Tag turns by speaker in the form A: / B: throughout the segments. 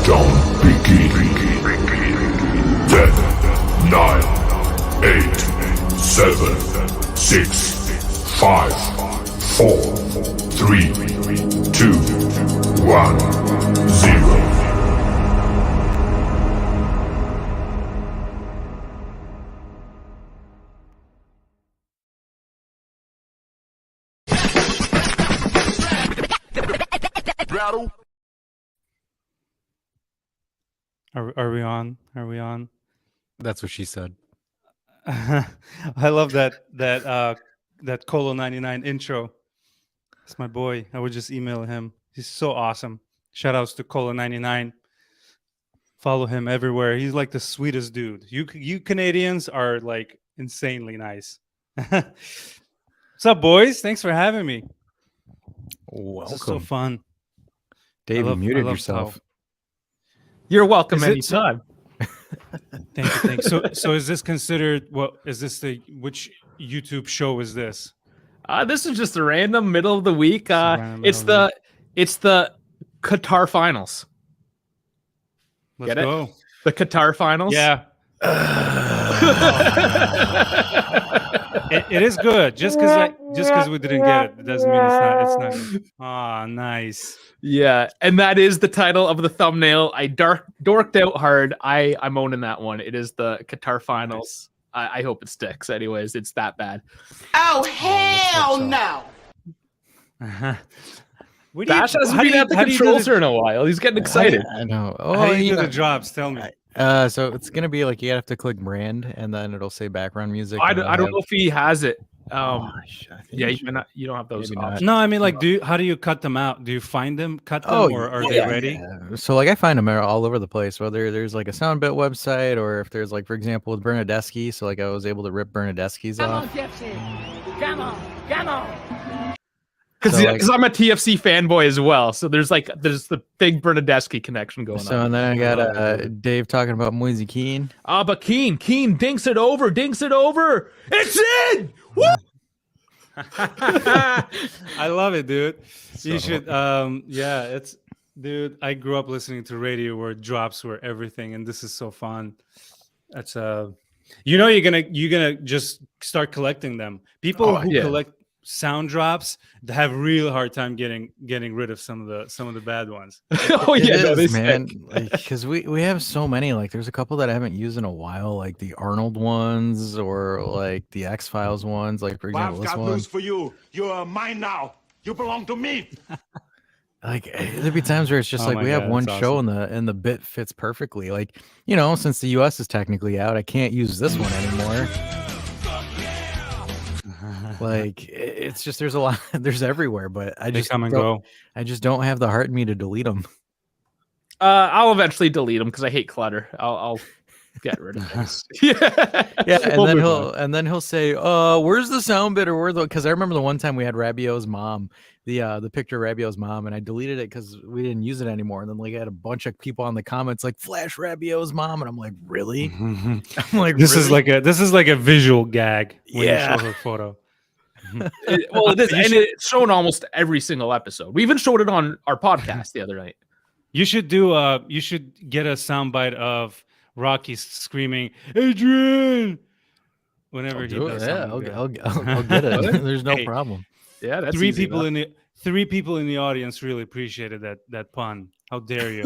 A: Countdown begin. 10, 9, 8, 7, 6, 5, 4, 3, 2, 1, 0.
B: Are we on? Are we on?
C: That's what she said.
B: I love that Colo 99 intro. It's my boy. I would just email him. He's so awesome. Shout outs to Colo 99. Follow him everywhere. He's like the sweetest dude. You Canadians are like insanely nice. What's up, boys? Thanks for having me.
C: Welcome.
B: This is so fun.
C: Dave, you muted yourself.
D: You're welcome
B: Is it so-
D: anytime.
B: Thank you. So is this considered which YouTube show is this?
D: This is just a random middle of the week. It's the Qatar finals.
B: Let's
D: Get it?
B: go.
D: The Qatar finals.
B: Yeah. It is good. Just because we didn't get it doesn't mean it's not good. Ah, nice.
D: Yeah, and that is the title of the thumbnail. I dorked out hard. I'm owning that one. It is the Qatar finals. I hope it sticks. Anyways, it's that bad.
E: Oh hell no!
D: Bash hasn't been at the controls in a while. He's getting excited.
C: I know.
B: How do you do the drops? Tell me.
C: So it's gonna be like you have to click brand, and then it'll say background music.
D: I don't know if he has it.
C: Yeah,
D: you don't have those
C: Maybe
D: options.
B: No, I mean, like, how do you cut them out? Do you find them, cut them, or are they ready?
C: Yeah. So like I find them all over the place. Whether there's like a SoundBit website, or if there's like, for example, with Bernadeschi. So like I was able to rip Bernadeschi's off.
E: Come on!
D: Because I'm a TFC fanboy as well, so there's the big Bernadeschi connection going on.
C: So and then I got Dave talking about Moise Keane.
D: But Keane dinks it over. It's in. Woo!
B: I love it, dude. You should. It's, dude. I grew up listening to radio where drops were everything, and this is so fun. That's you're gonna just start collecting them. People who collect sound drops have real hard time getting rid of some of the bad ones.
C: It is, man. Because we have so many. Like there's a couple that I haven't used in a while, like the Arnold ones or like the X-Files ones. Like for example,
F: I've
C: this
F: got
C: one.
F: news for you. You are mine now. You belong to me.
C: Like there'd be times where it's just we have one show and the bit fits perfectly. Like since the US is technically out, I can't use this one anymore. Like it's just there's a lot there's everywhere, but I just
B: come and go.
C: I just don't have the heart in me to delete them.
D: I'll eventually delete them because I hate clutter. I'll get rid of this. yeah,
C: and then he'll say, where's the sound bit, or where's the, because I remember the one time we had Rabiot's mom, the picture of Rabiot's mom, and I deleted it because we didn't use it anymore. And then I had a bunch of people on the comments like flash Rabiot's mom, and I'm like, really? I'm like,
B: this
C: really?
B: is like a visual gag when you
C: Yeah.
B: show her photo.
D: It's shown almost every single episode. We even showed it on our podcast the other night.
B: You should get a soundbite of Rocky screaming, Adrian, whenever he does something.
C: I'll get it. There's no problem.
D: Yeah, that's
B: three people in the audience really appreciated that pun. How dare you?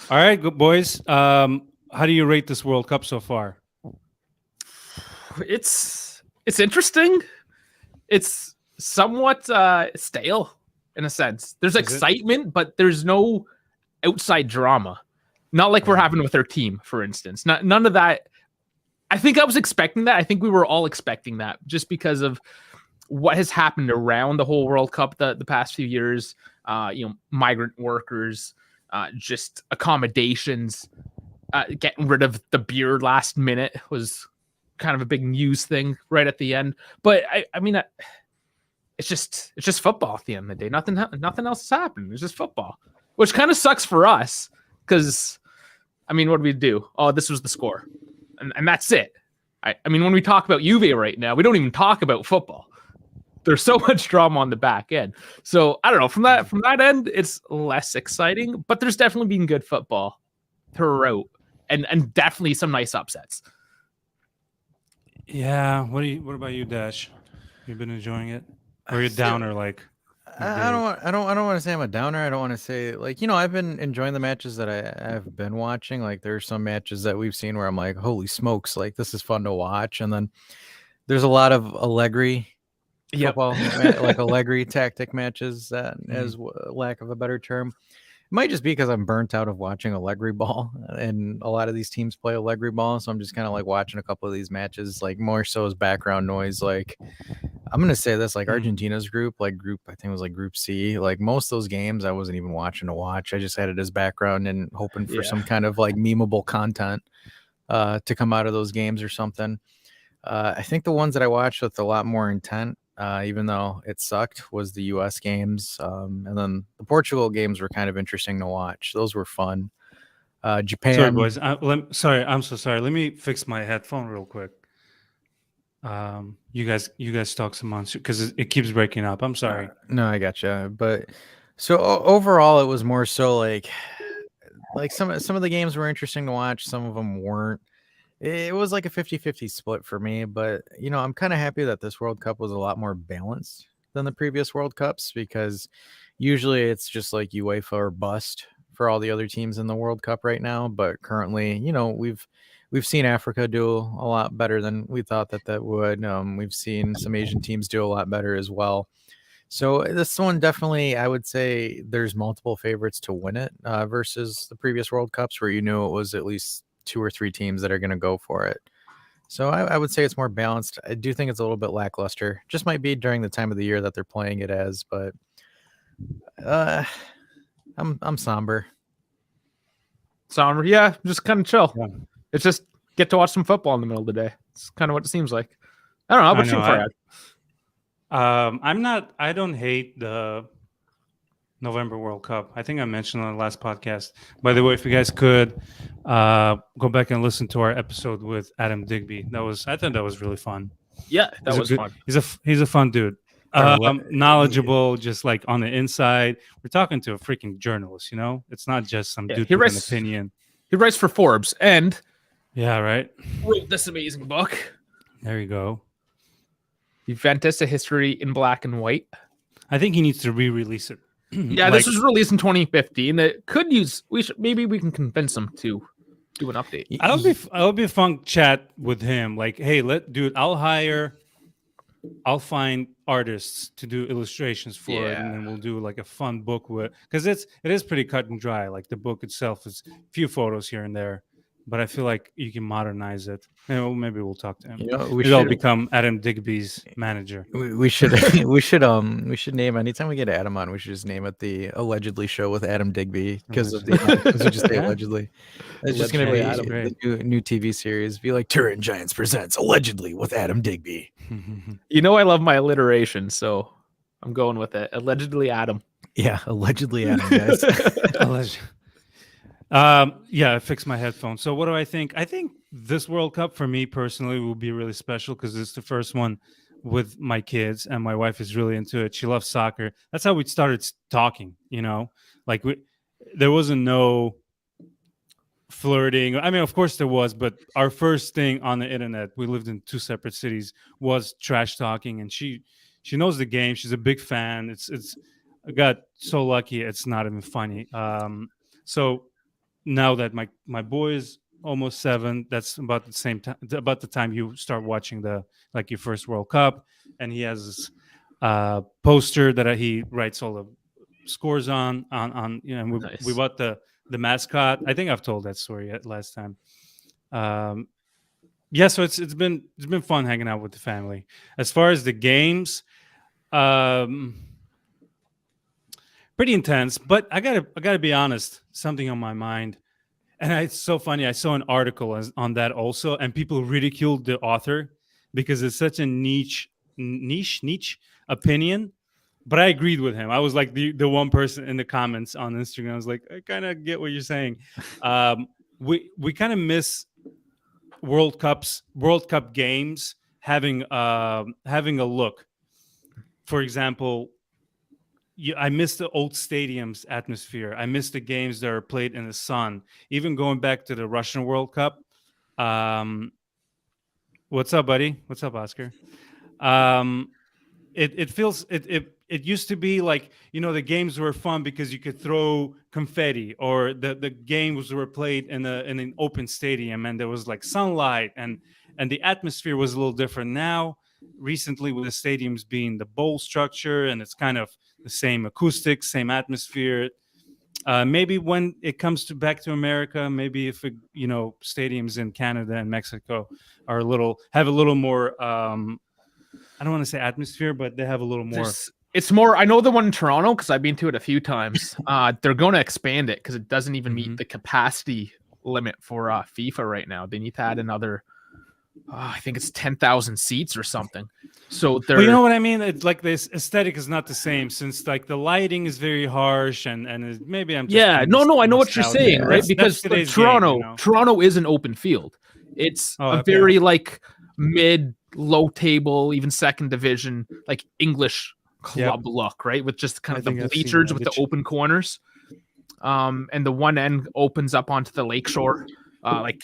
B: All right, good boys. How do you rate this World Cup so far?
D: It's interesting. It's somewhat stale in a sense. There's excitement, but there's no outside drama. Not like we're having with our team, for instance. None of that. I think I was expecting that. I think we were all expecting that just because of what has happened around the whole World Cup the past few years. Migrant workers, just accommodations, getting rid of the beer last minute was kind of a big news thing right at the end. But I mean, it's just football at the end of the day. Nothing else has happened. It's just football, which kind of sucks for us because, I mean, what do we do? Oh, this was the score, and that's it. I mean, when we talk about Juve right now, we don't even talk about football. there's so much drama on the back end. So I don't know. From that end, it's less exciting, but there's definitely been good football throughout, and definitely some nice upsets.
B: Yeah. What about you, Dash? You've been enjoying it, or you're downer like?
C: I don't want to say I'm a downer. I don't want to say like, I've been enjoying the matches that I've been watching. Like there's some matches that we've seen where I'm like, holy smokes, like this is fun to watch. And then there's a lot of Allegri football, like Allegri tactic matches, that as lack of a better term. It might just be because I'm burnt out of watching Allegri ball, and a lot of these teams play Allegri ball. So I'm just kind of like watching a couple of these matches, like more so as background noise. Like I'm gonna say this, like Argentina's group, I think it was like Group C. Like most of those games, I wasn't even watching to watch. I just had it as background and hoping for some kind of like memeable content to come out of those games or something. I think the ones that I watched with a lot more intent, even though it sucked, was the U.S. games. And then the Portugal games were kind of interesting to watch. Those were fun. Japan.
B: Sorry, boys. I'm so sorry. Let me fix my headphone real quick. You guys talk some months because it keeps breaking up. I'm sorry.
C: No, I gotcha. But so overall, it was more so like some of the games were interesting to watch. Some of them weren't. It was like a 50-50 split for me, but I'm kind of happy that this World Cup was a lot more balanced than the previous World Cups, because usually it's just like UEFA or bust for all the other teams in the World Cup right now. But currently, we've seen Africa do a lot better than we thought that would. We've seen some Asian teams do a lot better as well. So this one definitely, I would say there's multiple favorites to win it versus the previous World Cups where it was at least 2 or 3 teams that are going to go for it. So I would say it's more balanced. I do think it's a little bit lackluster. Just might be during the time of the year that they're playing it as, but I'm somber.
D: Somber, yeah, just kind of chill.
B: Yeah.
D: It's just get to watch some football in the middle of the day. It's kind of what it seems like. I don't know. How about you, Farhad?
B: I don't hate the November World Cup. I think I mentioned on the last podcast. By the way, if you guys could go back and listen to our episode with Adam Digby, I thought that was really fun.
D: Yeah, that was fun.
B: He's a fun dude. Knowledgeable, just like on the inside. We're talking to a freaking journalist, It's not just some dude with an opinion.
D: He writes for Forbes and
B: right.
D: wrote this amazing book.
B: There you go.
D: Juventus: A History in Black and White.
B: I think he needs to re-release it.
D: Yeah, this was released in 2015. It could use. Maybe we can convince him to do an update.
B: I'll be a fun chat with him. Like, hey, I'll find artists to do illustrations for it, and then we'll do like a fun book because it is pretty cut and dry. Like the book itself is a few photos here and there, but I feel like you can modernize it. Maybe we'll talk to him. I'll become Adam Digby's manager.
C: We should name, anytime we get Adam on, we should just name it the Allegedly Show with Adam Digby, because we just say allegedly. It's just going to be the new TV series. Be like Turin Giants presents Allegedly with Adam Digby.
D: I love my alliteration, so I'm going with it. Allegedly Adam.
C: Yeah, allegedly Adam, guys.
B: I fixed my headphones. So what do I think? I think this World Cup for me personally will be really special because it's the first one with my kids, and my wife is really into it. She loves soccer. That's how we started talking, like there wasn't no flirting. I mean, of course there was, but our first thing on the internet, we lived in 2 separate cities, was trash talking, and she knows the game. She's a big fan. I got so lucky. It's not even funny. So now that my boy is almost 7, that's about the same time, about the time you start watching your first World Cup, and he has this poster that he writes all the scores on. And
D: Nice.
B: we bought the mascot. I think I've told that story last time. So it's been fun hanging out with the family. As far as the games, pretty intense, but I gotta be honest, something on my mind. And it's so funny. I saw an article on that also, and people ridiculed the author because it's such a niche opinion. But I agreed with him. I was like the one person in the comments on Instagram. I was like, I kind of get what you're saying. We kind of miss World Cup games having a look. for example, I miss the old stadiums atmosphere. I miss the games that are played in the sun. Even going back to the Russian World Cup. What's up, buddy? What's up, Oscar? It feels it used to be like, the games were fun because you could throw confetti, or the games were played in an open stadium, and there was like sunlight, and the atmosphere was a little different. Now, recently, with the stadiums being the bowl structure, and it's kind of the same acoustics, same atmosphere. Maybe when it comes to back to America, maybe if stadiums in Canada and Mexico are have a little more. I don't want to say atmosphere, but they have a little more.
D: It's more. I know the one in Toronto because I've been to it a few times. They're going to expand it because it doesn't even meet the capacity limit for FIFA right now. They need to add another. I think it's 10,000 seats or something. So they're.
B: But you know what I mean? It's like this aesthetic is not the same, since like the lighting is very harsh, and maybe I'm just
D: no. I know what you're saying, right? Because
B: today's
D: Toronto,
B: game,
D: Toronto is an open field. It's very like low table, even second division, like English club look, right? With just kind of the bleachers with the open corners. And the one end opens up onto the lakeshore.
B: Nice.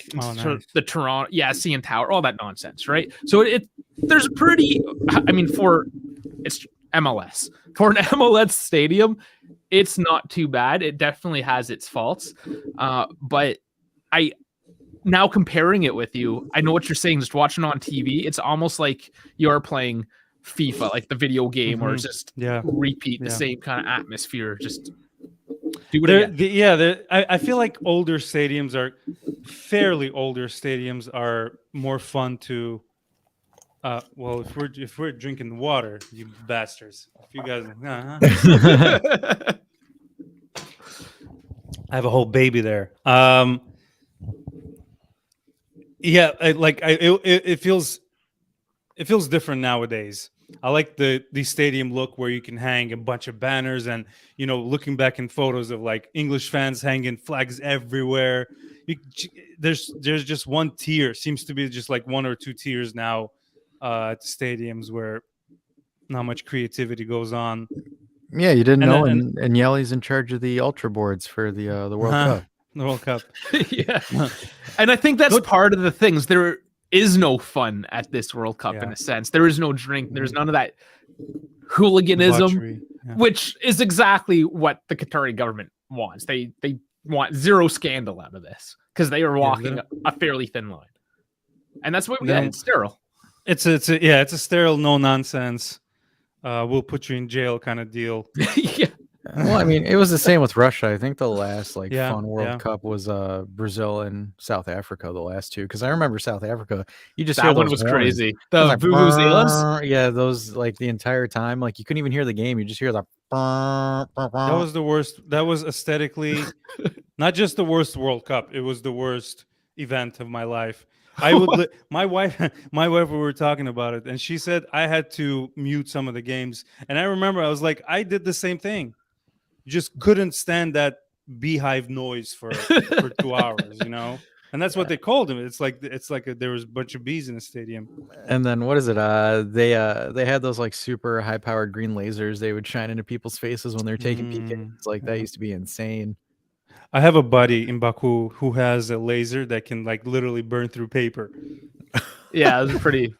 D: The Toronto, CN Tower, all that nonsense, right? So there's a pretty, it's MLS. For an MLS stadium, it's not too bad. It definitely has its faults. But now comparing it with you, I know what you're saying. Just watching on TV, it's almost like you're playing FIFA, like the video game, or just repeat the same kind of atmosphere. Just do it again.
B: I feel like fairly older stadiums are more fun to. Well, if we're drinking water, you bastards. If you guys, I have a whole baby there. It feels different nowadays. I like the stadium look where you can hang a bunch of banners, and looking back in photos of like English fans hanging flags everywhere. There's just one tier. Seems to be just like one or two tiers now at stadiums where not much creativity goes on.
C: Yeah, you didn't know, and Yelly's in charge of the ultra boards for the World Cup.
B: The World Cup.
D: Yeah. And I think that's part of the things. There is no fun at this World Cup in a sense. There is no drink. There's none of that hooliganism, which is exactly what the Qatari government wants. They want zero scandal out of this because they are walking a fairly thin line. And that's what we get. It's sterile.
B: It's a sterile, no nonsense. We'll put you in jail kind of deal.
D: Yeah.
C: Well, I mean, it was the same with Russia. I think the last fun World Cup was Brazil and South Africa, the last two. Because I remember South Africa, you just hear
D: that one
C: those
D: was
C: horns.
D: crazy. The vuvuzelas,
C: yeah, those like the entire time, like you couldn't even hear the game. You just hear the.
B: That was the worst. That was aesthetically not just the worst World Cup. It was the worst event of my life. I would my wife we were talking about it, and she said I had to mute some of the games, and I remember I was like, I did the same thing. Just couldn't stand that beehive noise for 2 hours, and that's what they called him. It's like there was a bunch of bees in the stadium.
C: And then what is it? They had those like super high powered green lasers they would shine into people's faces when they're taking PKs. It's like that used to be insane.
B: I have a buddy in Baku who has a laser that can like literally burn through paper.
D: Yeah, it was pretty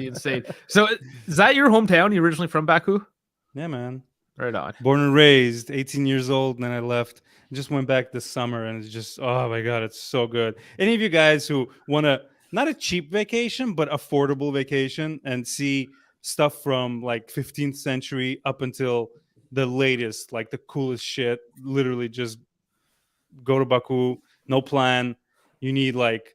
D: insane. So is that your hometown? You originally from Baku?
B: Yeah, man.
D: Right on.
B: Born and raised, 18 years old, and then I left. Just went back this summer, and it's just, oh my God, it's so good. Any of you guys who want not a cheap vacation, but affordable vacation and see stuff from like 15th century up until the latest, like the coolest shit, literally just go to Baku, no plan. You need like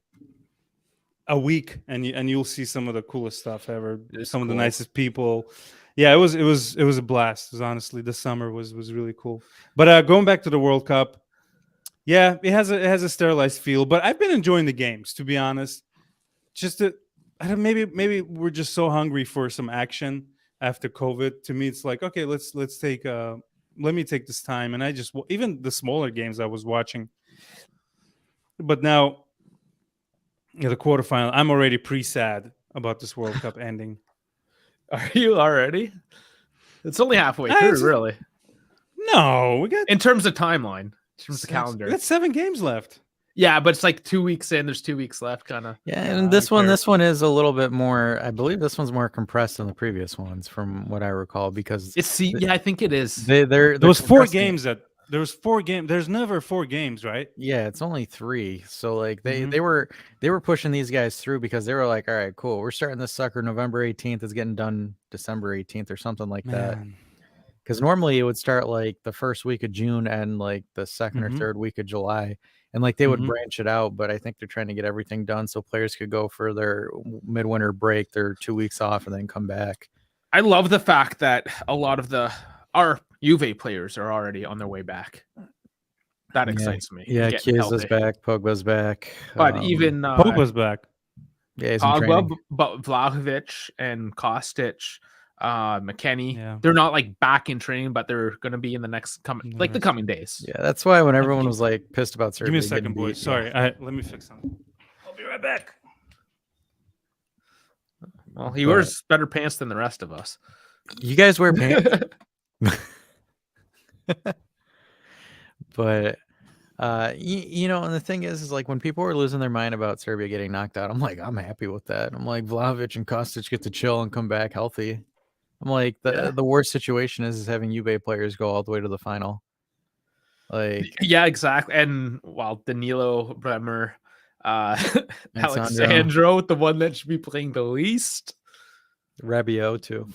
B: a week, and you'll see some of the coolest stuff ever. Some of the nicest people. Yeah, it was a blast. It was honestly, the summer was really cool. But going back to the World Cup, yeah, it has a sterilized feel. But I've been enjoying the games, to be honest. Maybe we're just so hungry for some action after COVID. To me, it's like, okay, let me take this time, and I just even the smaller games I was watching. But now, the quarterfinal, I'm already pre-sad about this World Cup ending.
D: Are you already? It's only halfway
B: Ah,
D: through,
B: it's-
D: really.
B: No, we got
D: In terms of timeline, in terms of
B: we
D: calendar.
B: got 7 games left.
D: Yeah, but it's like 2 weeks in. There's 2 weeks left, kind of.
C: Yeah,
B: Yeah,
C: and
B: I
C: this
B: don't
C: one,
B: care.
C: this one is a little bit more. I believe this one's more compressed than the previous ones, from what I recall, because
D: Yeah, I think it is.
C: they're
B: There was 4
C: compressing it.
B: games that there was 4 games. There's never 4 games, right?
C: Yeah, it's only 3. So like
B: Mhm.
C: they were pushing these guys through because they were like, all right, cool, we're starting this sucker November 18th. It's getting done December 18th or something like that.
B: Man.
C: Because normally it would start like the first week of June and like the 2nd or
B: Mhm.
C: 3rd week of July, and like they would
B: Mhm.
C: branch it out. But I think they're trying to get everything done so players could go for their midwinter break, their 2 weeks off, and then come back.
D: I love the fact that a lot of our Juve players are already on their way back. That excites me.
C: Yeah,
D: getting
C: Chiesa's
D: healthy.
C: back, Pogba's back.
D: But even
B: Pogba's back.
C: yeah, he's in
D: Pogba,
C: training.
D: but Vlahovic and Kostic, McKennie,
B: Yeah.
D: they're not like back in training, but they're going to be in the next the coming days.
C: Yeah, that's why when everyone was like pissed about Serbia
B: Give me a
C: getting
B: second, boys.
C: beat,
B: Sorry, let me fix something. I'll be right back.
D: Well, he
C: But-
D: wears better pants than the rest of us.
C: you guys wear pants, but you know, and the thing is like when people were losing their mind about Serbia getting knocked out, I'm like, I'm happy with that. I'm like, Vlahovic and Kostic get to chill and come back healthy. I'm like, the worst situation is having Juve players go all the way to the final. Like,
D: Yeah, exactly. And while Danilo, Bremer,
C: Alexandro.
D: Alexandro, the one that should be playing the least.
C: Rabiot too.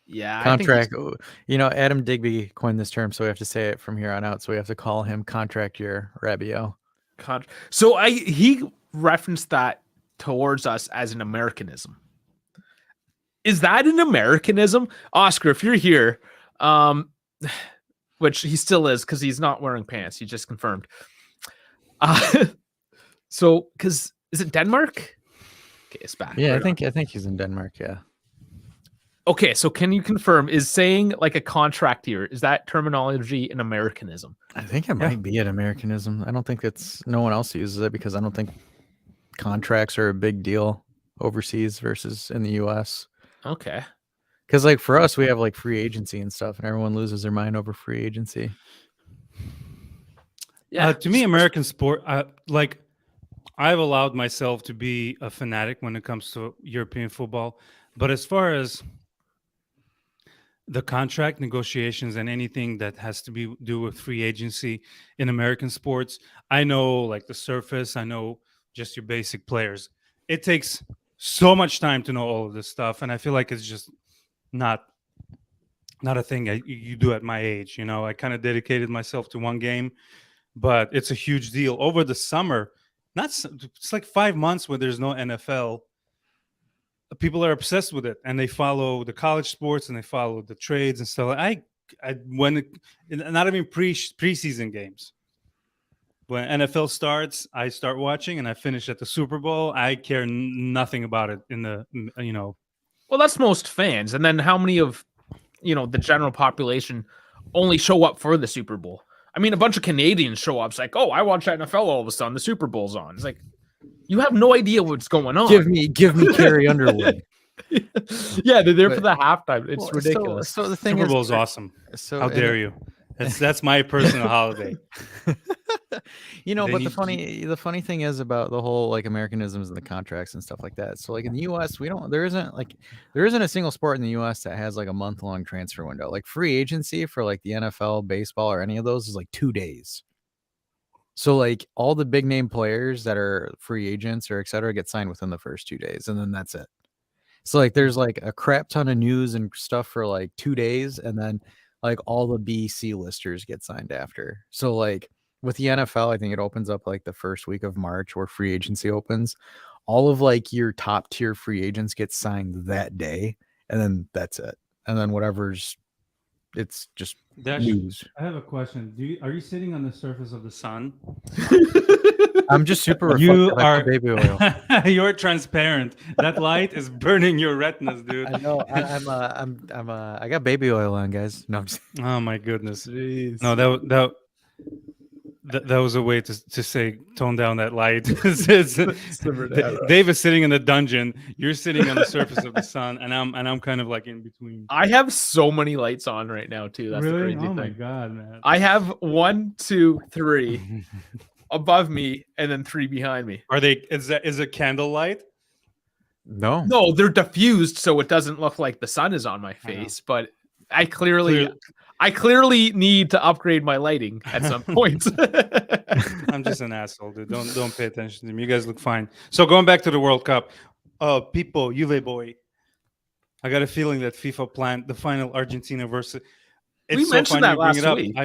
D: Yeah, I think
C: Contract, you know, Adam Digby coined this term, so we have to say it from here on out. So we have to call him contract year Rabiot.
D: So he referenced that towards us as an Americanism. Is that an Americanism? Oscar, if you're here, which he still is because he's not wearing pants. He just confirmed. So, because is it Denmark? Okay, it's back.
C: Yeah,
D: Right
C: I think he's in Denmark. Yeah.
D: Okay, so can you confirm, is saying like a contract here, is that terminology an Americanism?
C: I think it might be an Americanism. I don't think no one else uses it because I don't think contracts are a big deal overseas versus in the US.
D: Okay.
C: Because like for us, we have like free agency and stuff, and everyone loses their mind over free agency.
D: Yeah.
B: To me, American sport, like I've allowed myself to be a fanatic when it comes to European football, but as far as the contract negotiations and anything that has to do with free agency in American sports, I know like the surface, I know just your basic players. It takes so much time to know all of this stuff, and I feel like it's just not a thing you do at my age. You know, I kind of dedicated myself to one game, but it's a huge deal over the summer. It's like 5 months where there's no NFL. People are obsessed with it, and they follow the college sports and they follow the trades and stuff. Not even preseason games. When NFL starts, I start watching, and I finish at the Super Bowl. I care nothing about it
D: Well, that's most fans. And then how many of, the general population only show up for the Super Bowl? I mean, a bunch of Canadians show up. It's like, oh, I watch NFL all of a sudden. The Super Bowl's on. It's like, you have no idea what's going on.
C: Give me Carrie Underwood.
D: Yeah, they're there for the halftime. It's
C: Well,
D: ridiculous.
C: So the thing
B: Super
C: is,
B: Bowl's awesome.
C: So
B: How dare you? That's my personal holiday.
C: But
B: They
C: the funny thing is about the whole like Americanisms and the contracts and stuff like that. So like in the US, there isn't a single sport in the US that has like a month-long transfer window. Like free agency for like the NFL, baseball, or any of those is like 2 days. So like all the big name players that are free agents or et cetera get signed within the first 2 days, and then that's it. So like there's like a crap ton of news and stuff for like 2 days, and then like all the BC listers get signed after. So like with the NFL, I think it opens up like the first week of March where free agency opens. All of like your top tier free agents get signed that day, and then that's it. And then it's just news.
B: I have a question. Are you sitting on the surface of the sun?
C: I'm just super
B: You
C: reflective. I put baby oil.
B: You're transparent. That light is burning your retinas, dude.
C: I know. I got baby oil on, guys. No, I'm just
B: Oh my goodness.
D: Jeez.
B: No, That was a way to say tone down that light. Dave is sitting in the dungeon. You're sitting on the surface of the sun, and I'm kind of like in between.
D: I have so many lights on right now too. That's the crazy
B: Oh
D: thing.
B: my god, man!
D: I have 1, 2, 3 above me, and then 3 behind me.
B: Are they? Is it candlelight?
C: No.
D: No, they're diffused, so it doesn't look like the sun is on my face. But I clearly need to upgrade my lighting at some point.
B: I'm just an asshole, dude. Don't pay attention to me. You guys look fine. So going back to the World Cup, people, Juve boy. I got a feeling that FIFA planned the final Argentina versus.
D: We mentioned that last week.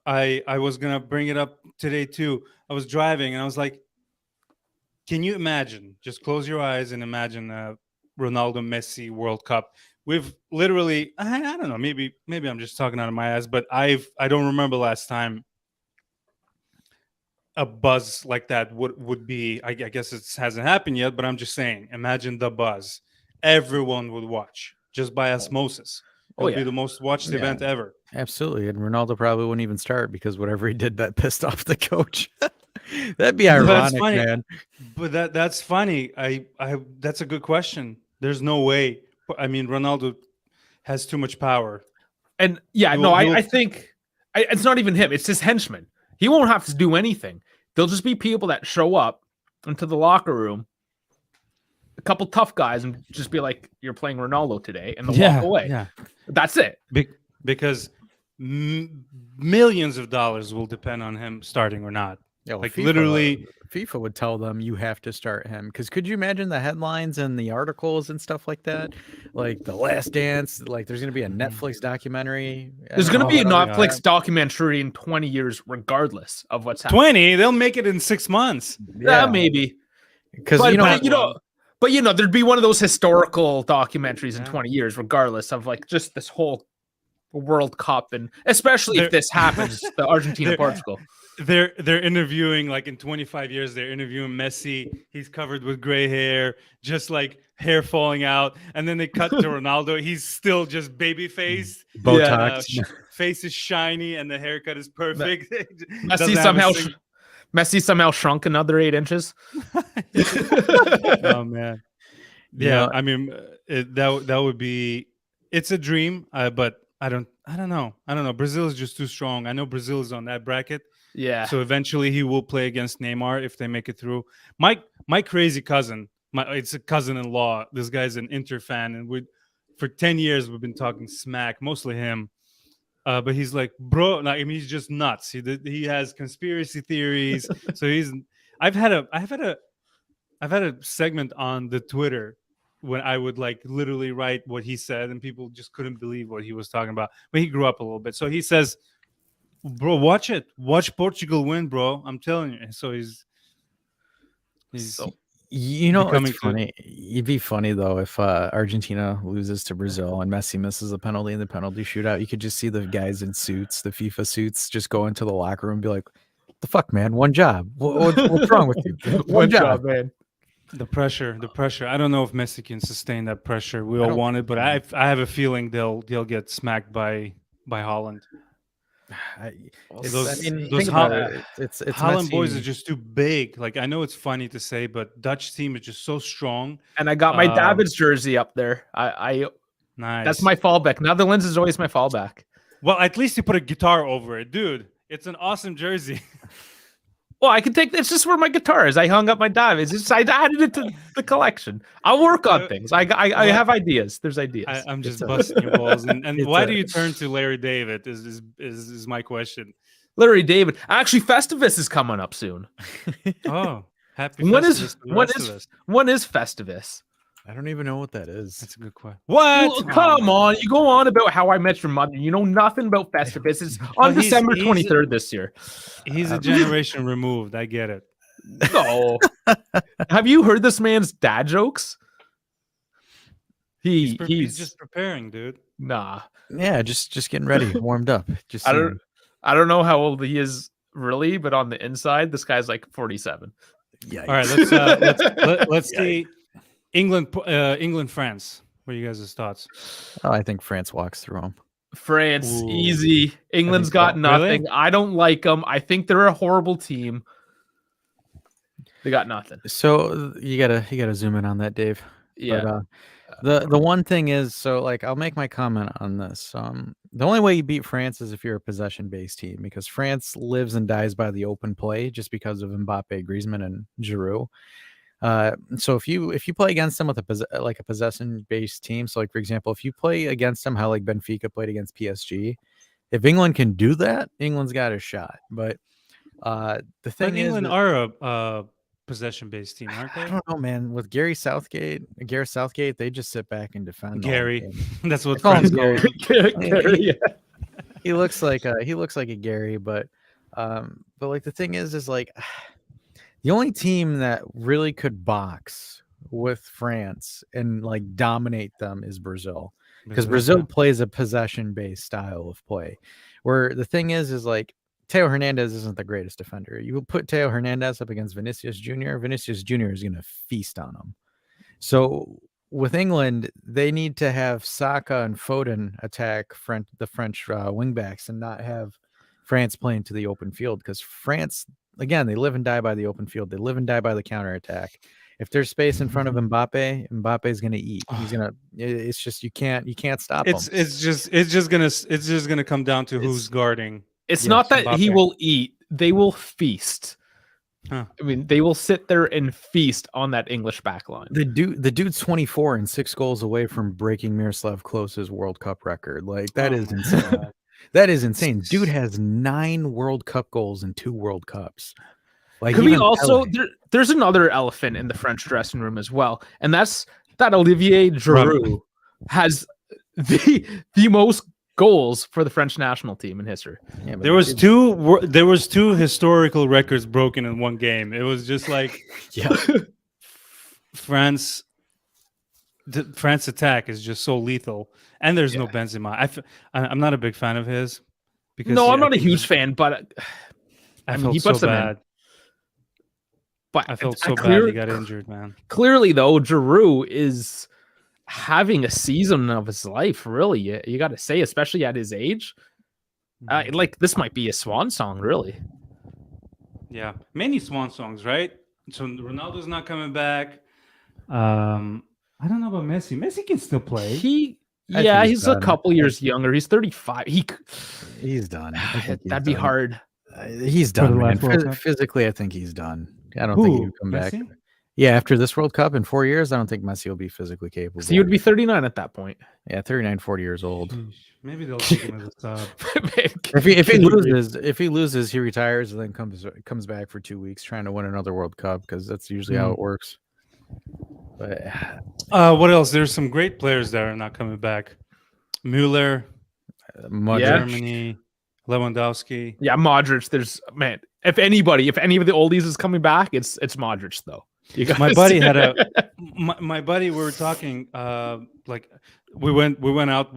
B: I was gonna bring it up today too. I was driving and I was like, can you imagine? Just close your eyes and imagine Ronaldo Messi World Cup. We've literally, I don't know, maybe I'm just talking out of my ass, but I don't remember last time a buzz like that would be. I guess it hasn't happened yet, but I'm just saying, imagine the buzz. Everyone would watch just by osmosis. It would be the most watched event ever.
C: Absolutely. And Ronaldo probably wouldn't even start because whatever he did that pissed off the coach. That'd be ironic, man.
B: But that's funny. I that's a good question. There's no way. I mean, Ronaldo has too much power.
D: And I think it's not even him. It's his henchmen. He won't have to do anything. There'll just be people that show up into the locker room, a couple tough guys, and just be like, "You're playing Ronaldo today," and they'll walk away.
B: Yeah,
D: that's it.
B: Because millions of dollars will depend on him starting or not.
C: Yeah, well,
B: like
C: FIFA,
B: literally,
C: FIFA would tell them you have to start him. Because could you imagine the headlines and the articles and stuff like that? Like The Last Dance, like there's going to be a Netflix documentary.
D: There's going to be a Netflix documentary in 20 years, regardless of what's happening.
B: 20? They'll make it in 6 months.
D: Yeah, maybe. Because there'd be one of those historical documentaries in 20 years, regardless of like just this whole World Cup, and especially if this happens, the Argentina Portugal.
B: They're interviewing, like in 25 years, they're interviewing Messi. He's covered with gray hair, just like hair falling out. And then they cut to Ronaldo. He's still just baby faced.
C: Botox.
B: Face is shiny and the haircut is perfect.
D: Messi somehow shrunk another 8 inches.
B: Oh, man. Yeah, I mean, that would be, it's a dream, but I don't know. Brazil is just too strong. I know Brazil is on that bracket.
D: Yeah.
B: So eventually he will play against Neymar if they make it through. My crazy cousin, it's a cousin-in-law. This guy's an Inter fan, and for 10 years we've been talking smack, mostly him. But he's like, bro, he's just nuts. He has conspiracy theories. So I've had a segment on the Twitter when I would like literally write what he said, and people just couldn't believe what he was talking about. But he grew up a little bit. So he says, bro, watch Portugal win, bro. I'm telling you. So he's
C: it's funny. It'd be funny though if Argentina loses to Brazil and Messi misses a penalty in the penalty shootout. You could just see the guys in suits, the FIFA suits, just go into the locker room and be like, "What the fuck, man? One job. What's wrong with you? One job, man."
B: The pressure. I don't know if Messi can sustain that pressure. We all want it, but I have a feeling they'll get smacked by Holland. Those Holland boys are just too big. Like, I know it's funny to say, but Dutch team is just so strong.
D: And I got my Davids jersey up there. Nice. That's my fallback. Netherlands is always my fallback.
B: Well, at least you put a guitar over it, dude. It's an awesome jersey.
D: Well, I can take. It's just where my guitar is. I hung up my Davids. I added it to the collection. I'll work on things. I have ideas. There's ideas.
B: I'm just busting your balls. And why do you turn to Larry David? Is my question.
D: Larry David. Actually, Festivus is coming up soon.
B: Oh, happy
D: Festivus. When is Festivus?
C: I don't even know what that is.
B: That's a good question. What?
D: Well, come on. You go on about How I Met Your Mother. You know nothing about Festivus. It's on December 23rd this year.
B: He's a generation removed. I get it.
D: No. Have you heard this man's dad jokes? He's
B: just preparing, dude.
D: Nah.
C: Yeah, just getting ready, warmed up.
D: I don't know how old he is really, but on the inside, this guy's like 47.
C: Yeah.
B: All right, let's see. England, France. What are you guys' thoughts?
C: Oh, I think France walks through them.
D: France,
B: Ooh.
D: easy. England's
B: so.
D: got nothing.
B: Really?
D: I don't like them. I think they're a horrible team. They got nothing.
C: So you gotta zoom in on that, Dave.
D: Yeah.
C: But the one thing is, so like I'll make my comment on this. The only way you beat France is if you're a possession-based team, because France lives and dies by the open play just because of Mbappe, Griezmann, and Giroud. So if you play against them with a possession-based team, so like for example, if you play against them how like Benfica played against PSG, if England can do that, England's got a shot. But the thing
B: But
C: is,
B: England are a possession-based team, aren't
C: I
B: they?
C: don't know, man. With Gareth Southgate, they just sit back and defend.
B: Gary, that's what
C: Call him
B: friends call
C: Gary.
B: him.
D: Gary,
C: He looks like a Gary, but like the thing is like the only team that really could box with France and like dominate them is Brazil, because Brazil plays a possession-based style of play. Where the thing is like Teo Hernandez isn't the greatest defender. You will put Teo Hernandez up against Vinicius Jr. Vinicius Jr. is going to feast on him. So with England, they need to have Saka and Foden attack the French wingbacks and not have France playing to the open field, because France, again, they live and die by the open field. They live and die by the counterattack. If there's space in front of Mbappe is going to eat. It's just you can't stop him.
B: It's just gonna come down to who's guarding.
D: It's not that he
B: Mbappe.
D: will eat; they will feast.
B: Huh.
D: I mean, they will sit there and feast on that English backline.
C: The dude's 24 and 6 goals away from breaking Miroslav Klose's World Cup record. Like that is insane. That is insane. Dude has 9 World Cup goals and 2 World Cups. Like,
D: Could we also there's another elephant in the French dressing room as well, and that's that Olivier Giroud has the most goals for the French national team in history.
C: Yeah,
B: There was two historical records broken in one game. It was just like France. The France attack is just so lethal, and there's no Benzema. I'm not a big fan of his. Because
D: I'm not a huge fan, but
B: I
D: mean,
B: felt
D: he
B: so
D: puts them in.
B: bad.
D: But
B: I felt so bad he got injured, man.
D: Clearly, though, Giroud is having a season of his life. Really, you got to say, especially at his age, like this might be a swan song. Really,
B: Yeah, many swan songs, right? So Ronaldo's not coming back. I don't know about Messi. Messi can still play.
D: He's a couple years younger. He's 35.
C: He's done.
D: That'd be hard.
C: He's done, man. Physically, I think he's done. I don't think he would come back. Yeah, after this World Cup in 4 years, I don't think Messi will be physically capable.
D: So he would be 39 at that point.
C: Yeah, 39, 40 years old.
B: Maybe they'll take him as a sub.
C: If he loses, he retires and then comes back for 2 weeks trying to win another World Cup, because that's usually how it works. But
B: what else? There's some great players that are not coming back. Müller, Germany, Lewandowski.
D: Yeah, Modric. If any of the oldies is coming back, it's Modric though.
B: My buddy had my buddy. We were talking. Like we went out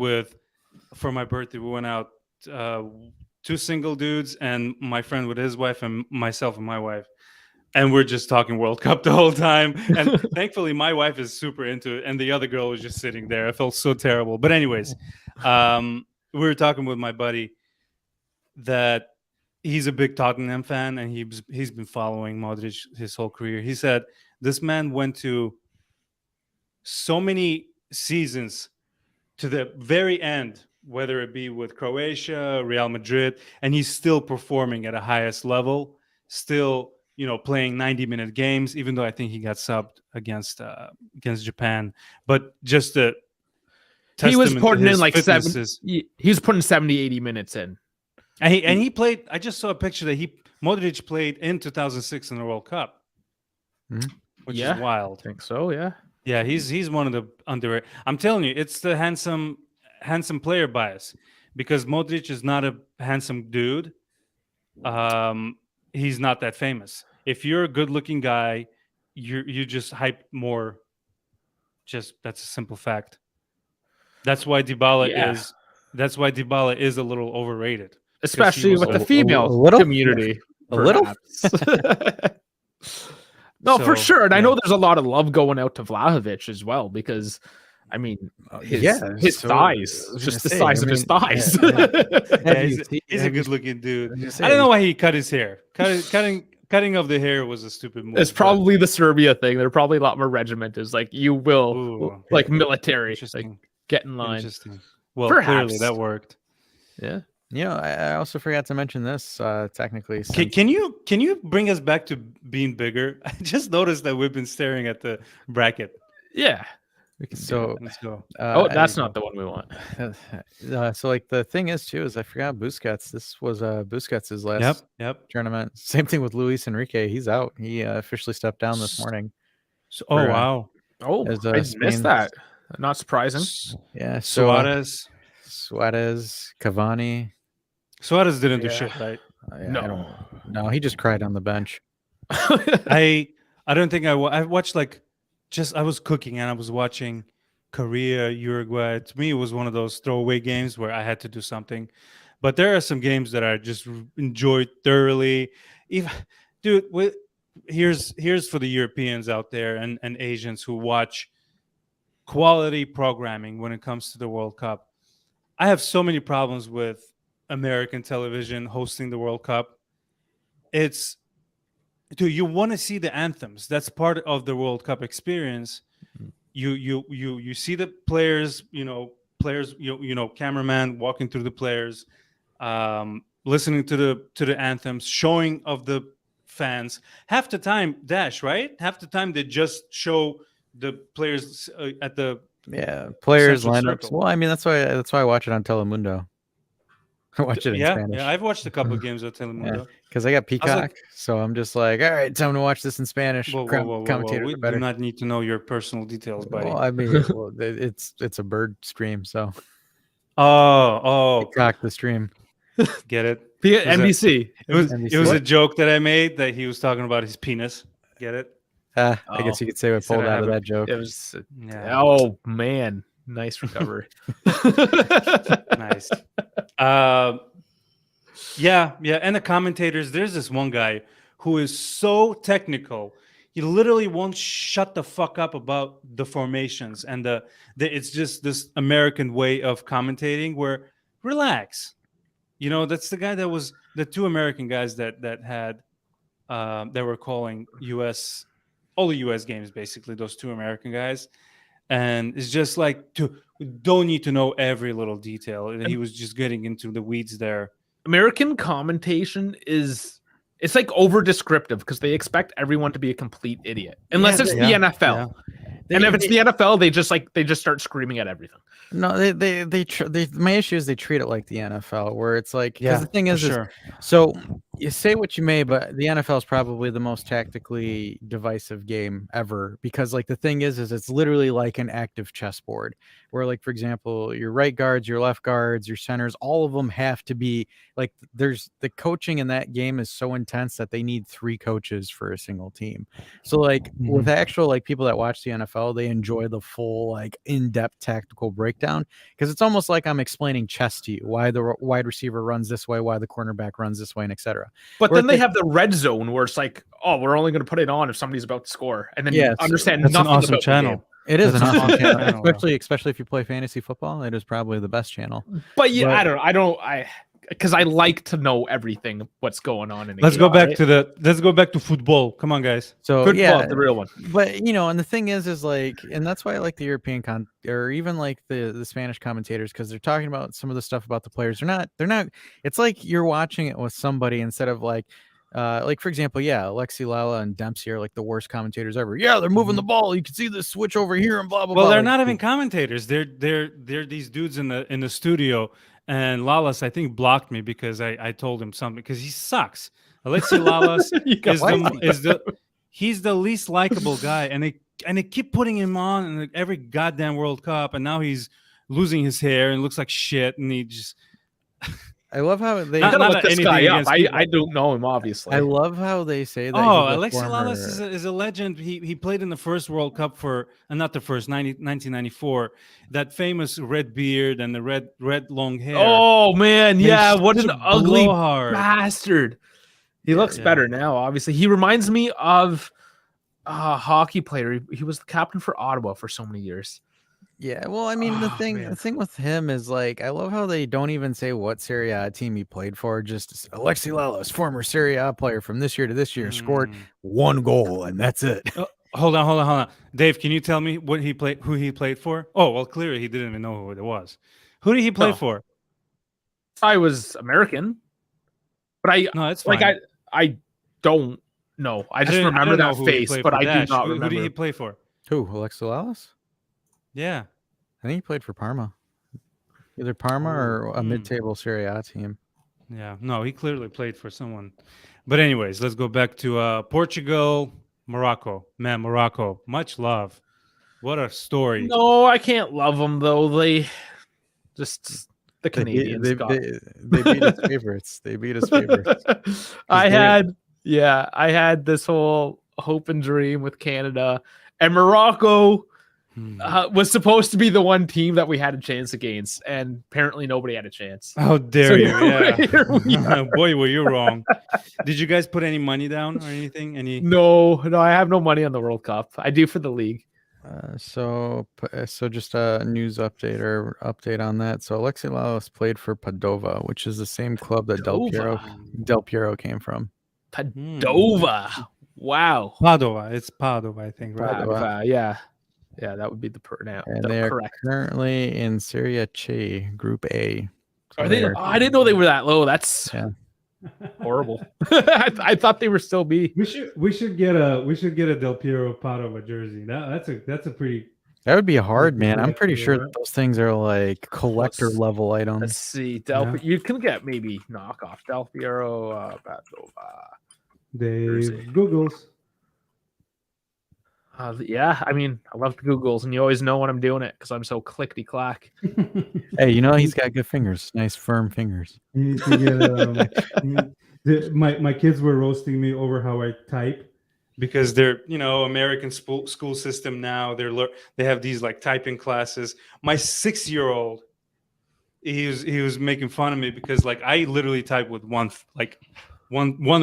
B: for my birthday. We went out 2 single dudes and my friend with his wife and myself and my wife. And we're just talking World Cup the whole time. And thankfully, my wife is super into it. And the other girl was just sitting there. I felt so terrible. But anyways, we were talking with my buddy that he's a big Tottenham fan. And he's been following Modric his whole career. He said this man went to so many seasons to the very end, whether it be with Croatia, Real Madrid, and he's still performing at a highest level, still playing 90-minute games, even though I think he got subbed against Japan. But just the
D: he was putting in like
B: fitnesses.
D: he was putting 70, 80 minutes in.
B: And he played. I just saw a picture that Modric played in 2006 in the World Cup, which is wild.
D: I think so, yeah.
B: Yeah, he's one of the underrated. I'm telling you, it's the handsome player bias, because Modric is not a handsome dude. He's not that famous. If you're a good-looking guy, you just hype more. Just that's a simple fact. That's why Dybala is. That's why Dybala is a little overrated,
D: especially with the female community.
C: A little.
D: No, for sure. And I know there's a lot of love going out to Vlahovic as well, because I mean,
C: yeah,
D: his
C: so,
D: thighs,
C: I was
D: just
C: gonna
D: the
C: say,
D: size
C: I
D: of his
C: mean,
D: thighs.
B: Yeah,
C: you
B: he's a
C: have you-
B: good-looking dude.
C: I was gonna
B: I
C: say,
B: don't know why he cut his hair. Cutting of the hair was a stupid move.
D: It's probably the Serbia thing. They're probably a lot more regimented. It's like you will,
B: Ooh,
D: like military, like
B: interesting.
D: get in line.
B: Interesting. Well,
D: Perhaps.
B: clearly that worked.
D: Yeah.
C: I also forgot to mention this. Technically,
B: Can you bring us back to being bigger? I just noticed that we've been staring at the bracket.
D: Yeah. We can do
C: so.
D: it.
B: Let's go.
D: Oh, that's
B: you
D: not the one we want.
C: So like the thing is too is I forgot Busquets. This was Busquets' last
B: Yep.
C: tournament. Same thing with Luis Enrique. He's out. He officially stepped down this morning.
B: So,
C: For,
B: wow.
D: Oh,
C: as,
D: I
C: Spain-
D: missed that. Not surprising.
C: Yeah. So
B: Suarez.
C: Suarez, Cavani.
B: Suarez didn't do
D: Yeah.
B: shit, right?
C: Yeah,
D: No.
C: no, he just cried on the bench.
B: I don't think I watched I was cooking and I was watching Korea, Uruguay. To me, it was one of those throwaway games where I had to do something. But there are some games that I just enjoyed thoroughly. Here's for the Europeans out there and Asians who watch quality programming when it comes to the World Cup. I have so many problems with American television hosting the World Cup. You want to see the anthems. That's part of the World Cup experience. You see the players, cameraman walking through the players, listening to the anthems, showing of the fans. Half the time, right? Half the time they just show the players at the
C: players
B: Central
C: lineups.
B: circle.
C: Well, I mean that's why I watch it on Telemundo. I watch it in Spanish.
B: Yeah, I've watched a couple of games of Telemundo.
C: Because I got Peacock,
B: like-
C: so I'm just like, all right, time to watch this in Spanish.
B: Whoa.
C: Commentators
B: We
C: are
B: do
C: better.
B: not need to know your personal details, buddy.
C: Well, I mean, it's a bird stream, so
B: Oh,
C: Peacock the stream.
B: get it?
D: NBC.
B: It was
C: NBC.
B: a joke that I made that he was talking about his penis. Get it?
C: I guess you could say we
B: said
C: pulled
B: I
C: out of
B: have
C: that joke.
D: It was.
B: Yeah.
D: Oh man, nice recovery.
B: Nice. Yeah, and the commentators. There's this one guy who is so technical. He literally won't shut the fuck up about the formations and it's just this American way of commentating where relax. That's the guy that was the two American guys that had that were calling all the US games, basically, those two American guys. And it's just like we don't need to know every little detail. And he was just getting into the weeds there.
D: American commentation it's like over descriptive because they expect everyone to be a complete idiot unless it's the NFL.
B: Yeah.
D: And if it's the NFL, they just start screaming at everything.
C: No, they my issue is they treat it like the NFL, where it's like, because the thing is,
B: sure.
C: so you say what you may, but the NFL is probably the most tactically divisive game ever, because like the thing is it's literally like an active chessboard where, like, for example, your right guards, your left guards, your centers, all of them have to be like, there's the coaching in that game is so intense that they need 3 coaches for a single team. So like with actual like people that watch the NFL, they enjoy the full like in-depth tactical breakdown, because it's almost like I'm explaining chess to you, why the wide receiver runs this way, why the cornerback runs this way, and etc.
D: But then they have the red zone where it's like, oh, we're only going to put it on if somebody's about to score, and then you understand
B: That's
D: nothing
B: an awesome
D: about
B: channel.
D: the game.
C: It is an
B: That's
C: awesome
B: an
C: channel,
B: channel.
C: especially if you play fantasy football. It is probably the best channel.
D: But yeah, I because I like to know everything what's going on in the
B: Let's
D: game.
B: go back to football. Come on, guys.
C: So
D: Football, the real one.
C: But and the thing is like, and that's why I like the European or even like the Spanish commentators, because they're talking about some of the stuff about the players. They're not. It's like you're watching it with somebody instead of like for example, Alexi Lala and Dempsey are like the worst commentators ever. Yeah, they're moving the ball. You can see the switch over here and blah blah.
B: Well,
C: blah.
B: they're not even commentators. They're these dudes in the studio. And Lalas, I think, blocked me because I told him something, because he sucks. Alexi Lalas he's the least likable guy, and they keep putting him on in every goddamn World Cup, and now he's losing his hair and looks like shit, and he just.
C: I love how they.
D: I gotta
B: not
D: look this
B: anything
D: guy up.
B: against people.
D: I don't know him, obviously.
C: I love how they say that.
B: Alexi Lalas is a legend. He played in the first World Cup not the first, 1994. That famous red beard and the red long hair.
D: Oh man, yeah, what an
B: such a
D: ugly
B: blowhard.
D: bastard. He looks better now, obviously. He reminds me of a hockey player. He was the captain for Ottawa for so many years.
C: Yeah, well, I mean, the thing with him is like, I love how they don't even say what Serie A team he played for. Just Alexi Lalas, former Serie A player from this year to this year, scored
B: Mm.
C: 1 goal, and that's it.
B: Hold on. Dave, can you tell me who he played for? Oh, well, clearly he didn't even know who it was. Who did he play
D: No.
B: for?
D: I was American, but
B: No, it's
D: like
B: fine.
D: I don't know. I just
B: I
D: remember
B: don't know
D: that
B: who he
D: face,
B: played
D: but
B: for.
D: I do
B: Dash.
D: not
B: Who
D: remember.
B: did he play for?
C: Who, Alexi Lalas?
B: Yeah.
C: I think he played for Parma. Either Parma or a mid-table Serie A team.
B: Yeah. No, he clearly played for someone. But anyways, let's go back to Portugal, Morocco. Man, Morocco, much love. What a story.
D: No, I can't love them though. They just the
C: They beat,
D: Canadians got.
C: they beat his favorites. They beat his favorites.
D: I
C: they-
D: had this whole hope and dream with Canada and Morocco.
B: Hmm.
D: Was supposed to be the one team that we had a chance against, and apparently nobody had a chance.
B: How dare you?
D: here we
B: Yeah. Boy, were you wrong. Did you guys put any money down or anything?
D: No, I have no money on the World Cup. I do for the league.
C: So just a news update on that. So Alexi Lalas played for Padova, which is the same club that Del Piero came from.
D: Padova. Wow.
B: Padova. It's Padova, I think, right?
D: Padova. Yeah, that would be the
C: And they're
D: correct.
C: currently in Serie C, Group A. So
D: Are they? Oh, I didn't know they were that low. That's
C: Yeah.
D: horrible. I thought they were still B.
B: We should get a Del Piero Padova jersey. That's a pretty.
C: That would be hard, man. I'm
B: Correct,
C: pretty sure
B: yeah.
C: that those things are like collector level
D: Let's
C: items.
D: see.
B: Yeah.
D: You can get maybe knockoff Del Piero Padova.
B: Dave Googles.
D: Yeah, I mean, I love the Googles, and you always know when I'm doing it because I'm so clickety clack.
C: Hey, you know he's got good fingers, nice firm fingers.
B: You need to get my kids were roasting me over how I type because they're American school system now. They have these like typing classes. My 6-year-old, he was making fun of me because like I literally type with one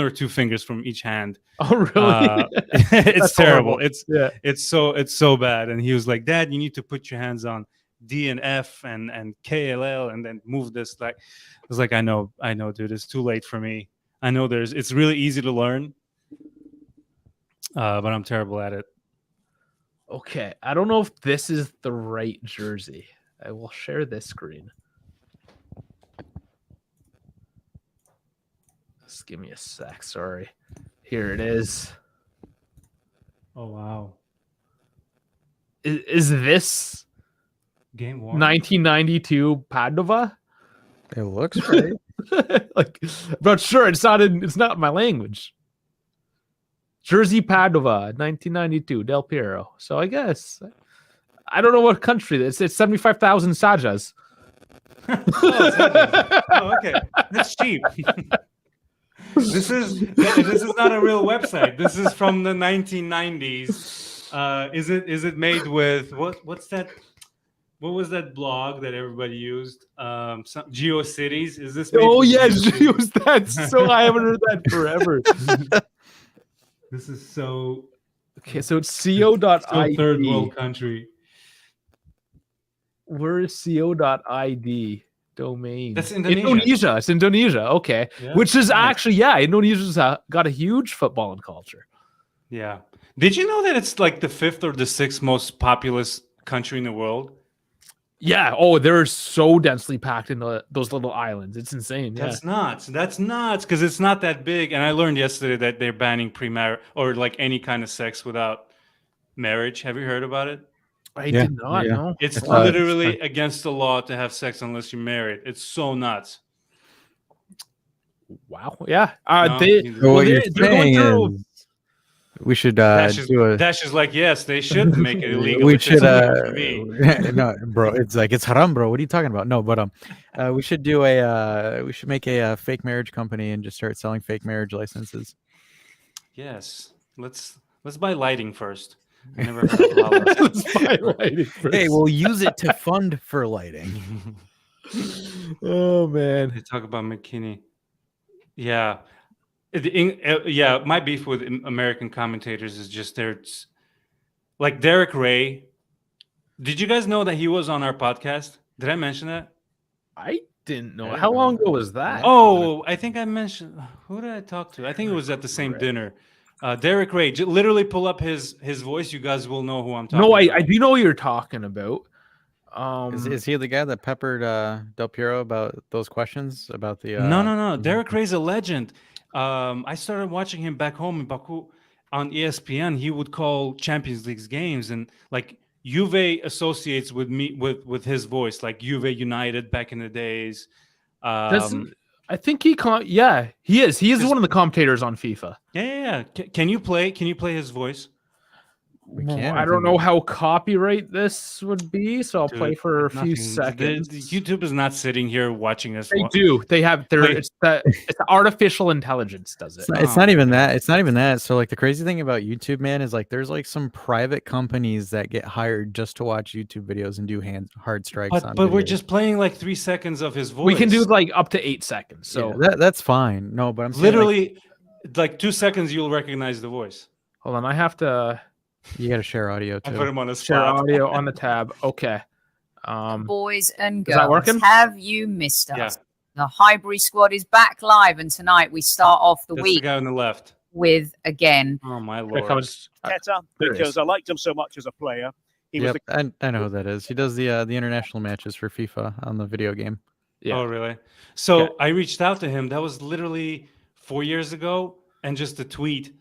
B: or two fingers from each hand.
D: Oh, really?
B: It's terrible.
D: Horrible.
B: It's so bad. And he was like, Dad, you need to put your hands on D and F and KLL and then move this. Like, I was like, I know, dude. It's too late for me. I know it's really easy to learn, but I'm terrible at it.
D: Okay, I don't know if this is the right jersey. I will share this screen. Just give me a sec. Sorry. Here it is.
B: Oh wow!
D: Is this
B: Game one.
D: 1992 Padova?
C: It looks right.
D: Like, I'm not sure. It's not in my language. Jersey Padova, 1992, Del Piero. So I guess I don't know what country this. It's 75,000 sajas.
B: Oh, okay. That's cheap. This is not a real website. This is from the 1990s. Is it made with what's that? What was that blog that everybody used? GeoCities. Is this? Made
D: Oh
B: with
D: yeah,
B: GeoCities?
D: that's so. I haven't heard that forever.
B: This is so.
D: Okay, so it's co.id.
B: So third world country.
D: Where is co.id domain?
B: That's Indonesia.
D: It's Indonesia. Okay,
B: Yeah.
D: which is actually Indonesia's got a huge football and culture.
B: Yeah. Did you know that it's like the 5th or the 6th most populous country in the world?
D: Yeah. Oh, they're so densely packed in those little islands. It's insane. Yeah.
B: That's nuts. That's nuts because it's not that big. And I learned yesterday that they're banning premarital or like any kind of sex without marriage. Have you heard about it?
D: I did not know.
B: It's literally against the law to have sex unless you're married. It's so nuts.
D: Wow. Yeah.
B: No,
D: They're going through.
C: We should
B: Dash
C: do a.
B: Dash is like, yes, they should make it illegal.
C: We
B: if
C: should
B: it's for me.
C: no, bro. It's haram, bro. What are you talking about? No, but we should do we should make a fake marriage company and just start selling fake marriage licenses.
B: Yes, let's buy lighting first. I never heard of halal.
D: Let's buy lighting first.
C: Hey, we'll use it to fund for lighting.
D: Oh man.
B: They talk about McKinney. Yeah. My beef with American commentators is just like Derek Ray Did you guys know that he was on our podcast? Did I mention that?
D: I didn't know.
C: I didn't
D: How
C: know
D: long
C: that.
D: ago was that?
B: Oh, I think I mentioned. Who did I talk to? I think it was at the same dinner. Derek Ray. Literally pull up his voice. You guys will know who I'm talking
D: No,
B: about.
D: I do know what you're talking about.
C: Is he the guy that peppered Del Piero about those questions about the?
B: No. Derek Ray's a legend. I started watching him back home in Baku on ESPN. He would call Champions League games, and like Juve associates with me with his voice, like Juve United back in the days.
D: Doesn't I think he yeah, he is. He is one of the commentators on FIFA.
B: Yeah. Can you play his voice?
C: We can.
D: I don't know how copyright this would be, so I'll
B: Dude,
D: play for a few
B: nothing.
D: seconds.
B: The YouTube is not sitting here watching us.
D: They do. They have their
B: Wait.
D: it's the artificial intelligence does it.
C: It's not even that. It's not even that. So like the crazy thing about YouTube, man, is like there's like some private companies that get hired just to watch YouTube videos and do hard strikes on.
B: But we're
C: videos.
B: just playing like 3 seconds of his voice.
D: We can do like up to 8 seconds. So
C: Yeah, that's fine. No, but I'm saying,
B: literally like 2 seconds you'll recognize the voice.
D: hold on, I have to
C: you got to share audio
B: I
C: too.
B: put him on a
D: share
B: spot.
D: audio on the tab. Okay.
G: Boys and
D: Is that
G: girls,
D: working?
G: have you missed us?
B: Yeah.
G: The Highbury squad is back live, and tonight we start off the
B: That's
G: week
B: the guy on the left.
G: with, again,
B: Oh my
D: Here
B: lord.
D: comes
F: Teta,
D: There it is.
F: because I liked him so much as a player. He was
C: Yep, I know who that is. He does the international matches for FIFA on the video game.
D: Yeah.
B: Oh really? So
D: Yeah.
B: I reached out to him. That was literally 4 years ago, and just a tweet.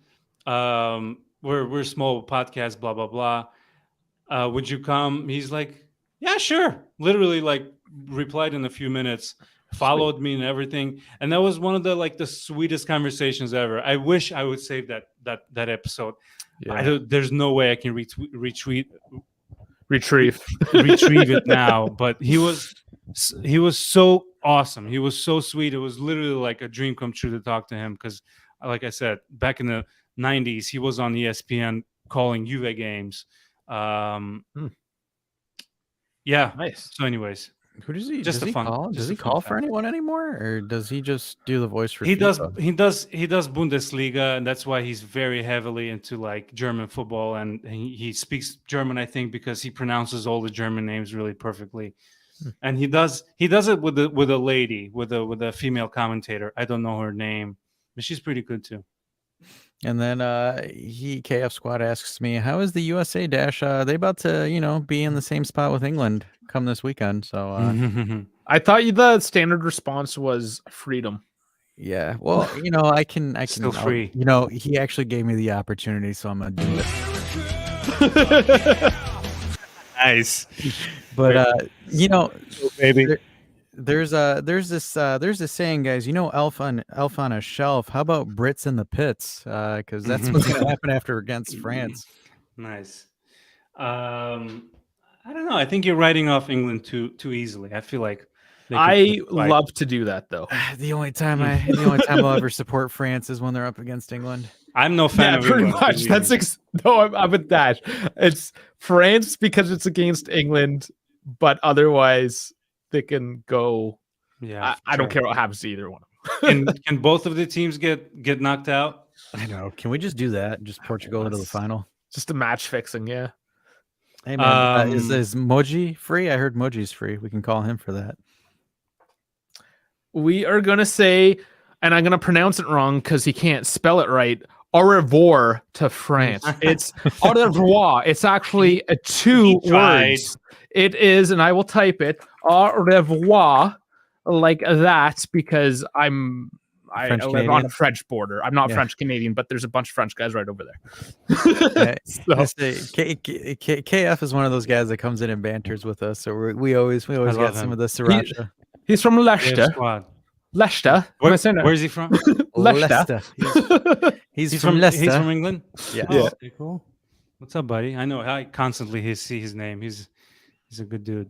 B: We're a small podcast, blah blah blah. Would you come? He's like, yeah, sure. Literally, like, replied in a few minutes, followed me and everything, and that was one of the sweetest conversations ever. I wish I would save that episode.
D: Yeah.
B: There's no way I can retrieve
D: Retrieve.
B: it now, but he was so awesome. He was so sweet. It was literally like a dream come true to talk to him, because like I said, back in the 90s he was on ESPN calling Juve games. Yeah.
D: Nice.
B: So anyways,
C: Who does he?
B: Just
C: Does
B: a
C: he
B: fun-
C: call?
B: just
C: Does
B: a
C: he
B: fun
C: call for
B: fact.
C: anyone anymore, or does he just do the voice for?
B: he does
C: FIFA?
B: Bundesliga, and that's why he's very heavily into like German football, and he speaks German, I think, because he pronounces all the German names really perfectly. And he does it with a lady, with a female commentator. I don't know her name, but she's pretty good too.
C: And then KF Squad asks me, how is the USA dash? They about to be in the same spot with England come this weekend. So
D: I thought the standard response was freedom.
C: yeah, well, I can
B: Still free.
C: He actually gave me the opportunity, so I'm gonna do it.
B: Nice.
C: But
B: Baby.
C: there's this saying, guys. Elf on a shelf. How about Brits in the pits? Because that's what's gonna happen against France.
B: Nice. I don't know. I think you're writing off England too easily. I feel like they could
D: I
B: fight.
D: love to do that though.
C: The only time I'll ever support France is when they're up against England.
B: I'm no fan
D: Yeah,
B: of
D: pretty
B: England,
D: much.
B: believe
D: That's
B: me.
D: no, I'm with that. It's France because it's against England, but otherwise they can go.
B: Yeah.
D: I don't
B: sure.
D: care what happens to either one of them.
B: Can both of the teams get knocked out?
C: I know. Can we just do that? Just Portugal into the final.
D: Just a match fixing, yeah.
C: Hey man,
B: Um,
C: is Moji free? I heard Moji's free. We can call him for that.
D: We are gonna say, and I'm gonna pronounce it wrong because he can't spell it right. Au revoir to France. It's au revoir. It's actually two
B: He tried.
D: words. It is, and I will type it au revoir like that because I
C: French
D: live on
C: Canadian?
D: a French border. I'm not
C: Yeah.
D: French Canadian, but there's a bunch of French guys right over there.
C: I say, KF is one of those guys that comes in and banters with us, so we always
B: love
C: got some
B: him.
C: of the sriracha.
D: He's from
B: Yeah,
D: Leicester.
B: squad.
D: Leicester. Am I saying that?
B: Where's he from?
D: Leicester.
C: He's from Leicester.
B: He's from England.
C: Yeah.
B: Oh, okay, cool. What's up, buddy? I know I constantly see his name. He's a good dude.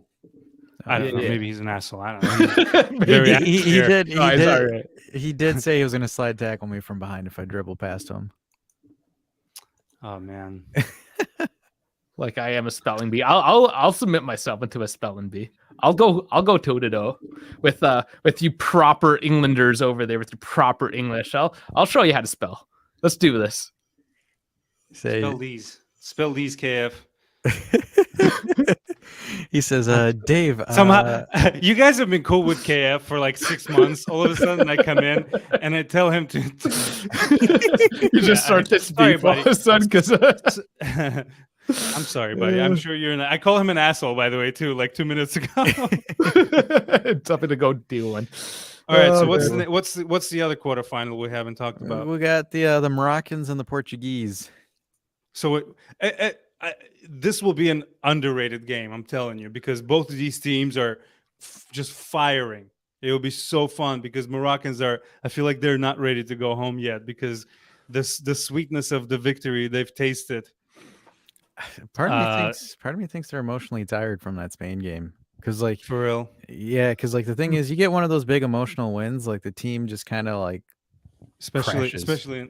B: I don't know.
D: Yeah.
B: Maybe he's an asshole. I don't know. Very active
C: He
B: here.
C: did.
D: No, he's all right.
C: He did say he was going to slide tackle me from behind if I dribble past him.
B: Oh man.
D: Like I am a spelling bee. I'll submit myself into a spelling bee. I'll go toe to toe with you proper Englanders over there with your proper English. I'll show you how to spell. Let's do this.
C: Say
B: Spell these, KF.
C: He says, Dave,
B: Somehow, you guys have been cool with KF for like 6 months. All of a sudden, I come in and I tell him to.
D: You just start this
B: sorry,
D: beef all of a sudden because
B: I'm sorry, buddy. I'm sure you're. I call him an asshole, by the way, too. Like 2 minutes ago.
D: something to go deal one.
B: All right. So
D: man.
B: what's the other quarterfinal we haven't talked about?
C: we got the Moroccans and the Portuguese.
B: So this will be an underrated game, I'm telling you, because both of these teams are just firing. It will be so fun because Moroccans I feel like they're not ready to go home yet because the sweetness of the victory they've tasted.
C: Part of me thinks they're emotionally tired from that Spain game. Because like
B: For real.
C: Yeah, because like the thing is, you get one of those big emotional wins, like the team just kind of like crashes.
B: Especially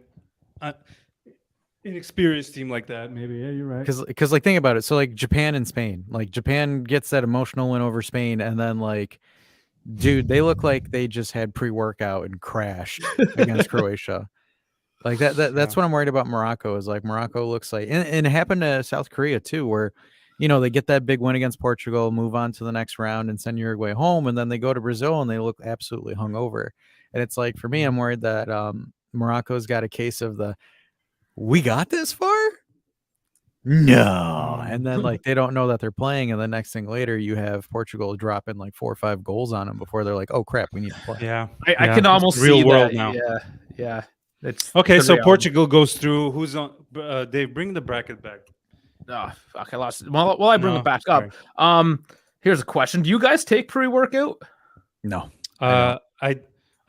B: inexperienced team like that, maybe. Yeah, you're right.
C: Because like think about it. So like Japan and Spain, like Japan gets that emotional win over Spain, and then like, dude, they look like they just had pre-workout and crashed against Croatia. Like that's what I'm worried about Morocco is like Morocco looks like, and it happened to South Korea too, where they get that big win against Portugal, move on to the next round, and send Uruguay home, and then they go to Brazil and they look absolutely hungover. And it's like for me, I'm worried that Morocco's got a case of we got this far? No. And then like they don't know that they're playing, and the next thing later you have Portugal dropping like 4 or 5 goals on them before they're like, oh crap, we need to play.
B: Yeah.
D: I can almost
B: real
D: see
B: world
D: that.
B: now.
D: Yeah. It's
B: Okay,
D: the
B: so
D: reality.
B: Portugal goes through. Who's on? Dave, bring the bracket back.
D: Oh, fuck, I lost it. Well, I bring
B: No,
D: it back
B: sorry.
D: up. Here's a question: do you guys take pre-workout?
C: No.
B: I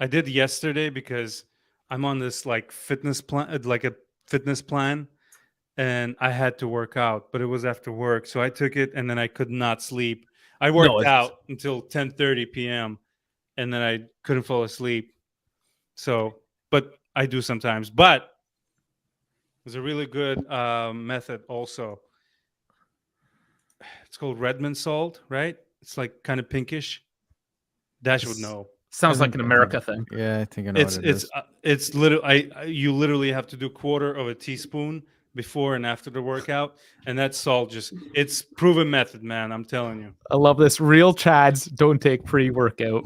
B: did yesterday because I'm on this like fitness plan, and I had to work out, but it was after work, so I took it, and then I could not sleep. I worked out until 10:30 p.m. and then I couldn't fall asleep. So, but I do sometimes. But there's a really good method also. It's called Redmond salt, right? It's like kind of pinkish. Dash would know.
D: Sounds like an America thing.
C: Yeah, I think I know what it is.
B: It's literally you literally have to do 1/4 of a teaspoon before and after the workout, and that salt it's proven method, man. I'm telling you.
D: I love this. Real Chads don't take pre-workout.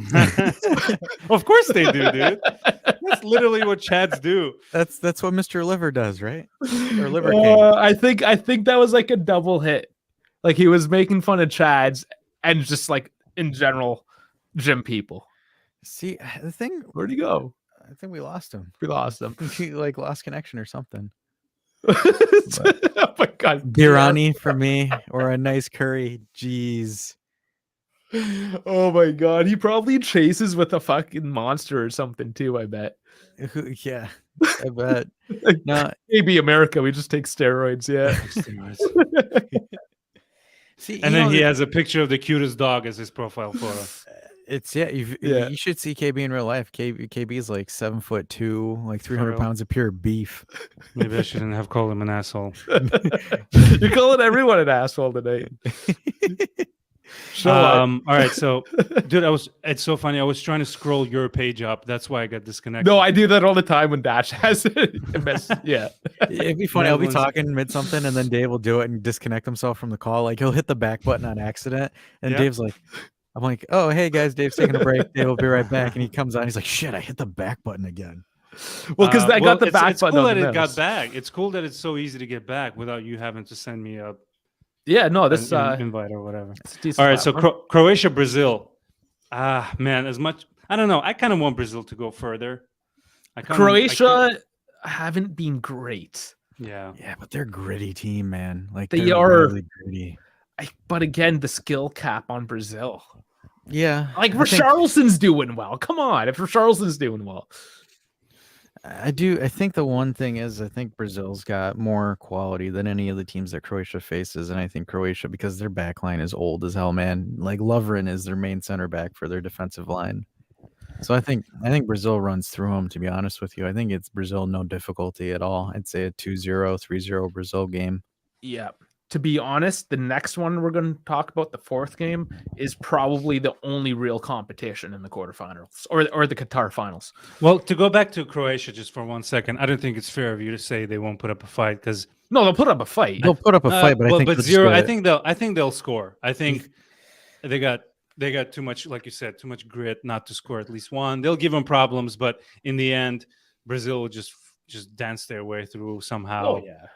B: Of course they do, dude. That's literally what Chads do.
C: That's what Mr. Liver does, right? Or Liver King.
D: I think that was like a double hit. Like he was making fun of Chads and just like in general gym people.
C: See, the thing,
D: Where'd he go?
C: I think we lost him.
D: We lost him.
C: He like lost connection or something.
D: Oh my god.
C: Birani for me, or a nice curry. Jeez.
D: Oh my god. He probably chases with a fucking monster or something too, I bet.
C: Yeah, I bet. No,
D: Maybe America, we just take steroids, yeah.
C: see,
B: And then he has a picture of the cutest dog as his profile photo.
C: It's you should see KB in real life. KB is like 7'2", like 300
B: real?
C: pounds of pure beef.
B: Maybe I shouldn't have called him an asshole.
D: You're calling everyone an asshole tonight. Show up.
B: All right, so dude, it's so funny. I was trying to scroll your page up. That's why I got disconnected.
D: No, I do that all the time when Dash has it. Yeah.
C: It'd be funny. I'll be
B: Netherlands.
C: talking mid something, and then Dave will do it and disconnect himself from the call. Like he'll hit the back button on accident, and
B: Yeah.
C: Dave's like, I'm like, oh hey guys, Dave's taking a break. Dave will be right back, and he comes on. He's like, shit, I hit the back button again.
D: Well, because I got the back
B: it's
D: button
B: cool
D: on
B: that
D: the
B: it got
D: mouse.
B: back. It's cool that it's so easy to get back without you having to send me a
D: Yeah, no, this
B: an invite or whatever.
D: it's a decent
B: All right, so
D: platform.
B: Croatia, Brazil. Man, as much I don't know. I kind of want Brazil to go further.
D: Croatia haven't been great.
B: Yeah.
C: Yeah, but they're a gritty team, man. Like
D: They
C: they're
D: are.
C: really gritty.
D: But again, the skill cap on Brazil.
C: Yeah,
D: Like
C: I think-
D: Richarlison's doing well. Come on, if Richarlison's doing well.
C: I do. I think the one thing is, I think Brazil's got more quality than any of the teams that Croatia faces, and I think Croatia, because their back line is old as hell, man. Like Lovren is their main center back for their defensive line. So I think Brazil runs through them. To be honest with you, I think it's Brazil no difficulty at all. I'd say a 2-0, 3-0 Brazil game.
D: Yeah. To be honest, the next one we're going to talk about, the fourth game, is probably the only real competition in the quarterfinals or the Qatar finals.
B: Well, to go back to Croatia just for 1 second, I don't think it's fair of you to say they won't put up a fight because
D: No, they'll put up a fight.
C: They'll put up a fight, but I think
B: but
C: they'll just
B: zero.
C: get
B: I
C: it.
B: think they'll score. I think they got too much, like you said, too much grit not to score at least one. They'll give them problems, but in the end, Brazil will just dance their way through somehow.
D: Oh yeah.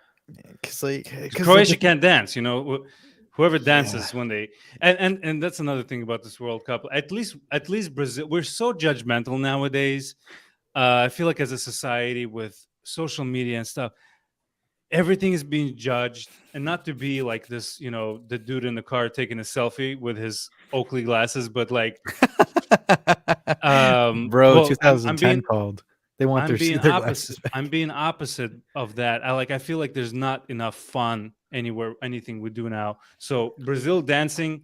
C: Because
B: Croatia can't dance, you know. Whoever dances when they and that's another thing about this World Cup. At least Brazil. We're so judgmental nowadays. I feel like as a society with social media and stuff, everything is being judged, and not to be like this, you know, the dude in the car taking a selfie with his Oakley glasses, but like,
C: bro,
B: well,
C: 2010 called. They want
B: I'm being
C: their
B: opposite.
C: glasses back.
B: I'm being opposite of that. I feel like there's not enough fun anywhere, anything we do now. So Brazil dancing,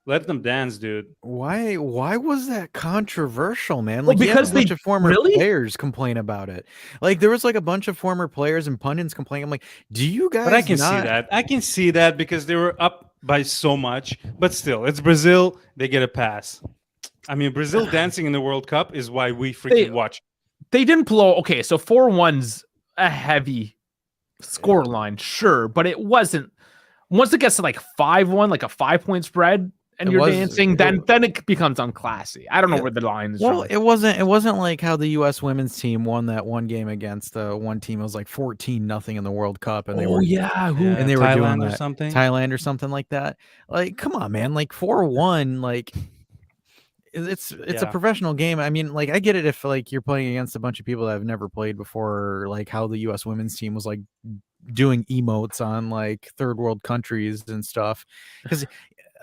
B: let them dance, dude.
C: Why was that controversial, man?
D: Well,
C: Like, you had a
D: because
C: bunch
D: they
C: of former
D: really?
C: players complain about it. Like, there was like a bunch of former players and pundits complaining. I'm like, do you guys
B: But I can
C: not
B: see that. I can see that because they were up by so much. But still, it's Brazil. They get a pass. I mean, Brazil dancing in the World Cup is why we freaking watch.
D: They didn't blow. Okay, so 4-1's a heavy score line, sure, but it wasn't. Once it gets to like 5-1, like a 5-point spread, and
C: It
D: you're
C: was-
D: dancing, then it becomes unclassy. I don't know
C: Yeah.
D: where the line is.
C: Well,
D: drawn.
C: it wasn't like how the U.S. women's team won that one game against one team. It was like 14-0 in the World Cup, and they were and they were
B: Thailand
C: doing
B: or
C: that.
B: something.
C: Thailand or something like that. Like, come on, man! Like 4-1, like it's a
B: Yeah.
C: professional game. I mean, like I get it if like you're playing against a bunch of people that have never played before, like how the U.S. women's team was like doing emotes on like third world countries and stuff, because.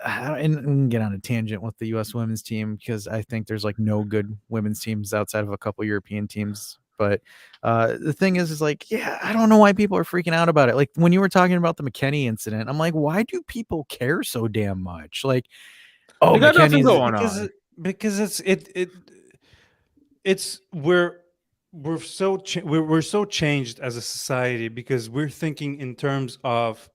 C: And we can get on a tangent with the U.S. women's team because I think there's like no good women's teams outside of a couple European teams. But the thing is like, yeah, I don't know why people are freaking out about it. Like when you were talking about the McKennie incident, I'm like, why do people care so damn much? Like, oh,
D: They got nothing
C: McKennie's
D: going on.
B: because it's we're so changed as a society because we're thinking in terms of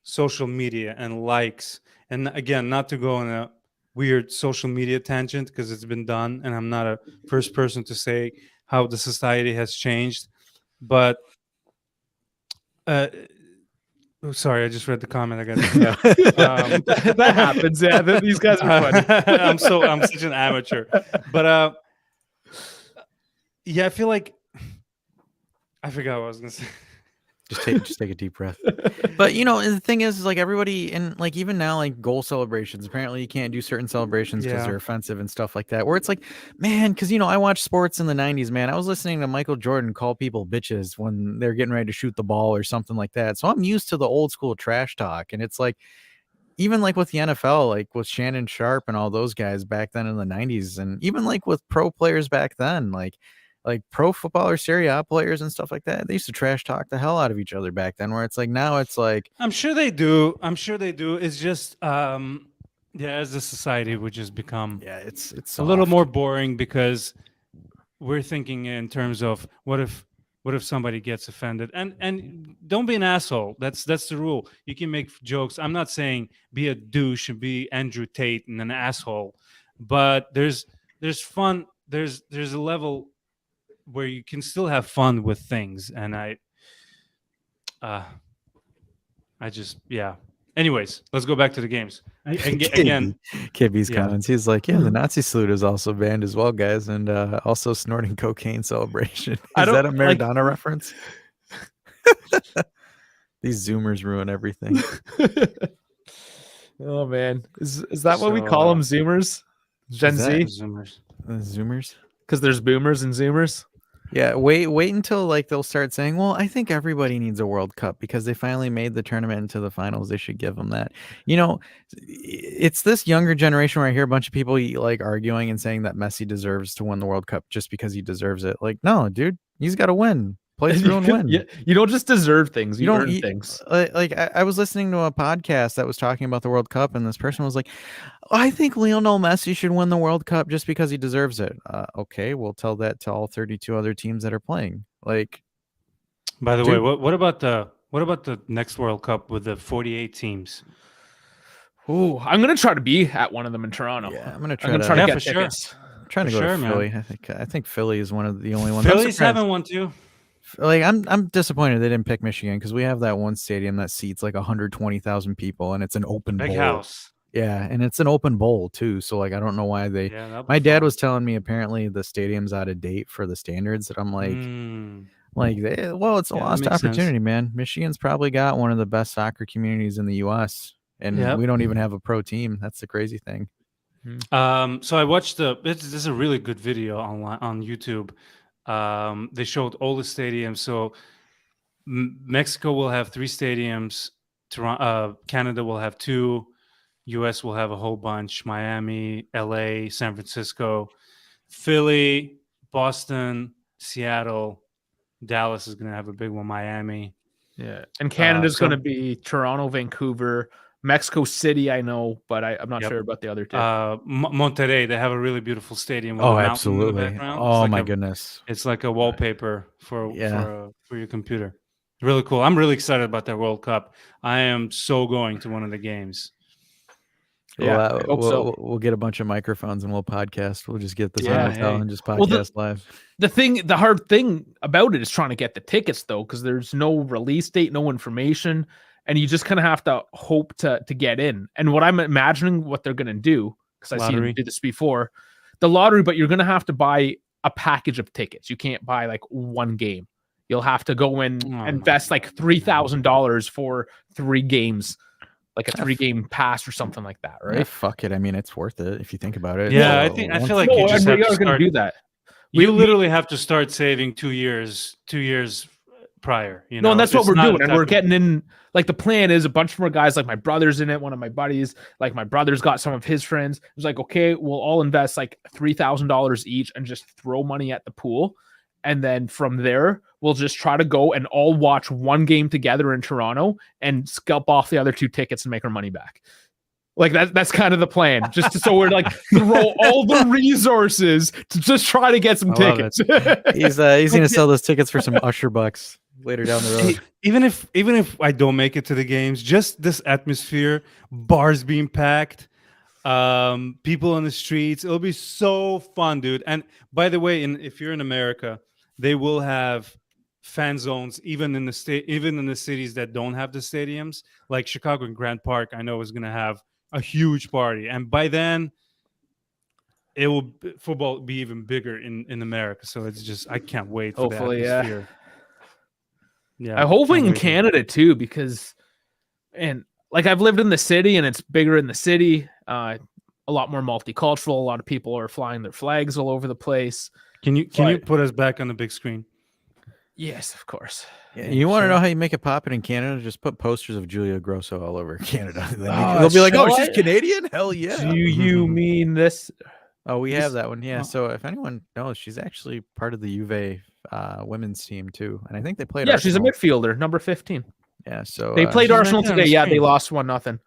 B: social media and likes. And again, not to go on a weird social media tangent because it's been done, and I'm not a first person to say how the society has changed. But sorry, I just read the comment. I got
D: That happens. Yeah, these guys are funny.
B: I'm such an amateur. But yeah, I feel like I forgot what I was gonna say.
C: just take a deep breath. But you know, the thing is like everybody, and like even now, like goal celebrations, apparently you can't do certain celebrations because
B: Yeah.
C: they're offensive and stuff like that, where it's like, man, because you know, I watched sports in the 90s, man. I was listening to Michael Jordan call people bitches when they're getting ready to shoot the ball or something like that, so I'm used to the old school trash talk. And it's like, even like with the NFL, like with Shannon Sharp and all those guys back then in the 90s, and even like with pro players back then, like pro football or Serie A players and stuff like that, they used to trash talk the hell out of each other back then, where it's like now it's like,
B: I'm sure they do. It's just yeah, as a society we just become
C: yeah, it's
B: a little
C: soft.
B: more boring because we're thinking in terms of what if somebody gets offended, and don't be an asshole. That's the rule. You can make jokes. I'm not saying be a douche and be Andrew Tate and an asshole, but there's fun. There's a level where you can still have fun with things, and I just, yeah. Anyways, let's go back to the games. Again,
C: Kibby's
B: yeah.
C: comments. He's like, yeah, the Nazi salute is also banned as well, guys, and also snorting cocaine celebration.
D: I
C: Is that a
D: don't, like-
C: Maradona reference? These Zoomers ruin everything.
D: Oh man, is that what we
B: So,
D: call them? Zoomers, Gen
C: is that-
D: Z,
B: Zoomers.
C: Zoomers.
D: because there's boomers and Zoomers.
C: Yeah, wait until like they'll start saying, well, I think everybody needs a World Cup because they finally made the tournament into the finals. They should give them that. You know, it's this younger generation where I hear a bunch of people like arguing and saying that Messi deserves to win the World Cup just because he deserves it. Like, no, dude, he's got to win. Play through and win.
D: You don't just deserve things. You
C: don't
D: earn
C: eat-
D: things.
C: Like I was listening to a podcast that was talking about the World Cup, and this person was like, I think Lionel Messi should win the World Cup just because he deserves it. Okay, we'll tell that to all 32 other teams that are playing. Like,
B: By the
C: Dude.
B: way, what about the next World Cup with the 48 teams?
D: Ooh, I'm gonna try to be at one of them in Toronto.
C: yeah, I'm gonna
D: I'm
C: try
D: gonna
C: to.
D: try to
B: Yeah,
D: get
B: for sure.
D: tickets.
C: trying to
B: for
C: go
B: sure,
C: to
B: man.
C: Philly. I think Philly is one of the only ones. I'm
B: Philly's
C: surprised-
B: having one too.
C: Like I'm disappointed they didn't pick Michigan because we have that one stadium that seats like 120,000 people and it's an open
B: Big
C: bowl.
B: house.
C: Yeah, and it's an open bowl too. So like I don't know why they.
B: Yeah, that'll be
C: My dad
B: fun.
C: was telling me apparently the stadium's out of date for the standards. That I'm like,
B: Mm,
C: well, it's a
B: yeah, that
C: lost
B: makes sense.
C: opportunity, man. Michigan's probably got one of the best soccer communities in the U.S. and
B: Yep.
C: we don't even have a pro team. That's the crazy thing.
B: So I watched this is a really good video online on YouTube. They showed all the stadiums. So Mexico will have 3 stadiums. Canada will have 2. US will have a whole bunch. Miami, LA, San Francisco, Philly, Boston, Seattle, Dallas is going to have a big one. Miami.
D: Yeah, and Canada's
B: so-
D: going to be Toronto, Vancouver, Mexico City. I know, but I'm not
B: Yep.
D: sure about the other two.
B: Monterrey, they have a really beautiful stadium with
C: Oh,
B: a mountain in the
C: absolutely.
B: background.
C: Oh
B: It's
C: my
B: like
C: goodness.
B: it's like a wallpaper for
C: Yeah.
B: for your computer. Really cool. I'm really excited about that World Cup. I am so going to one of the games.
D: Yeah, I hope so.
C: We'll get a bunch of microphones and we'll podcast. We'll just get this
B: Yeah,
C: hotel
B: hey.
C: and just
D: Well,
C: podcast live.
D: The hard thing about it is trying to get the tickets though, because there's no release date, no information, and you just kind of have to hope to get in. And what I'm imagining what they're going to do, because I've seen them
B: Lottery.
D: do this before, the lottery, but you're going to have to buy a package of tickets. You can't buy like one game. You'll have to go in
B: Oh,
D: invest like $3,000 for 3 games, like a 3-game pass or something like that,
C: Right?
D: right?
C: Fuck it. I mean, it's worth it if you think about it.
B: Yeah, I
C: So
B: think I
C: once-
B: feel like
D: No,
B: you just
D: and
B: have
D: we
B: to
D: are going
B: start.
D: to do that.
B: You literally have to start saving 2 years prior. You know,
D: No, and that's what
B: It's
D: we're
B: not
D: doing. And we're
B: acceptable.
D: getting in, like, the plan is a bunch more guys, like my brother's in it, one of my buddies, like my brother's got some of his friends. It was like, okay, we'll all invest like $3,000 each and just throw money at the pool. And then from there, we'll just try to go and all watch one game together in Toronto and scalp off the other 2 tickets and make our money back. Like that's kind of the plan. Just so we're like throw all the resources to just try to get some
B: I love
D: tickets.
C: he's gonna sell those tickets for some Usher bucks later down the road.
B: Even if I don't make it to the games, just this atmosphere, bars being packed, people on the streets, it'll be so fun, dude. And by the way, if you're in America, they will have fan zones even in the cities that don't have the stadiums, like Chicago and Grant Park. I know is going to have a huge party, and by then football be even bigger in America. So it's just I can't wait for
D: Hopefully,
B: the
D: yeah.
B: atmosphere. Yeah,
D: I hope
B: can't
D: in
B: wait.
D: Canada too, because and like I've lived in the city and it's bigger in the city, a lot more multicultural. A lot of people are flying their flags all over the place.
B: Can you put us back on the big screen?
D: Yes, of course.
C: Yeah, you want to know how you make it poppin' in Canada? Just put posters of Julia Grosso all over Canada. They'll be like, "Oh,
D: shall
C: she's
D: I?
C: Canadian? Hell yeah!"
D: Do you mean this?
C: Oh, we
D: This-
C: have that one. Yeah. So if anyone knows, she's actually part of the Juve women's team too, and I think they played.
D: Yeah, she's a
C: Arsenal.
D: midfielder, number 15.
C: Yeah. So
D: They played
B: she's right
D: Arsenal
B: there on the
D: today. Yeah, they
B: screen.
D: lost 1-0.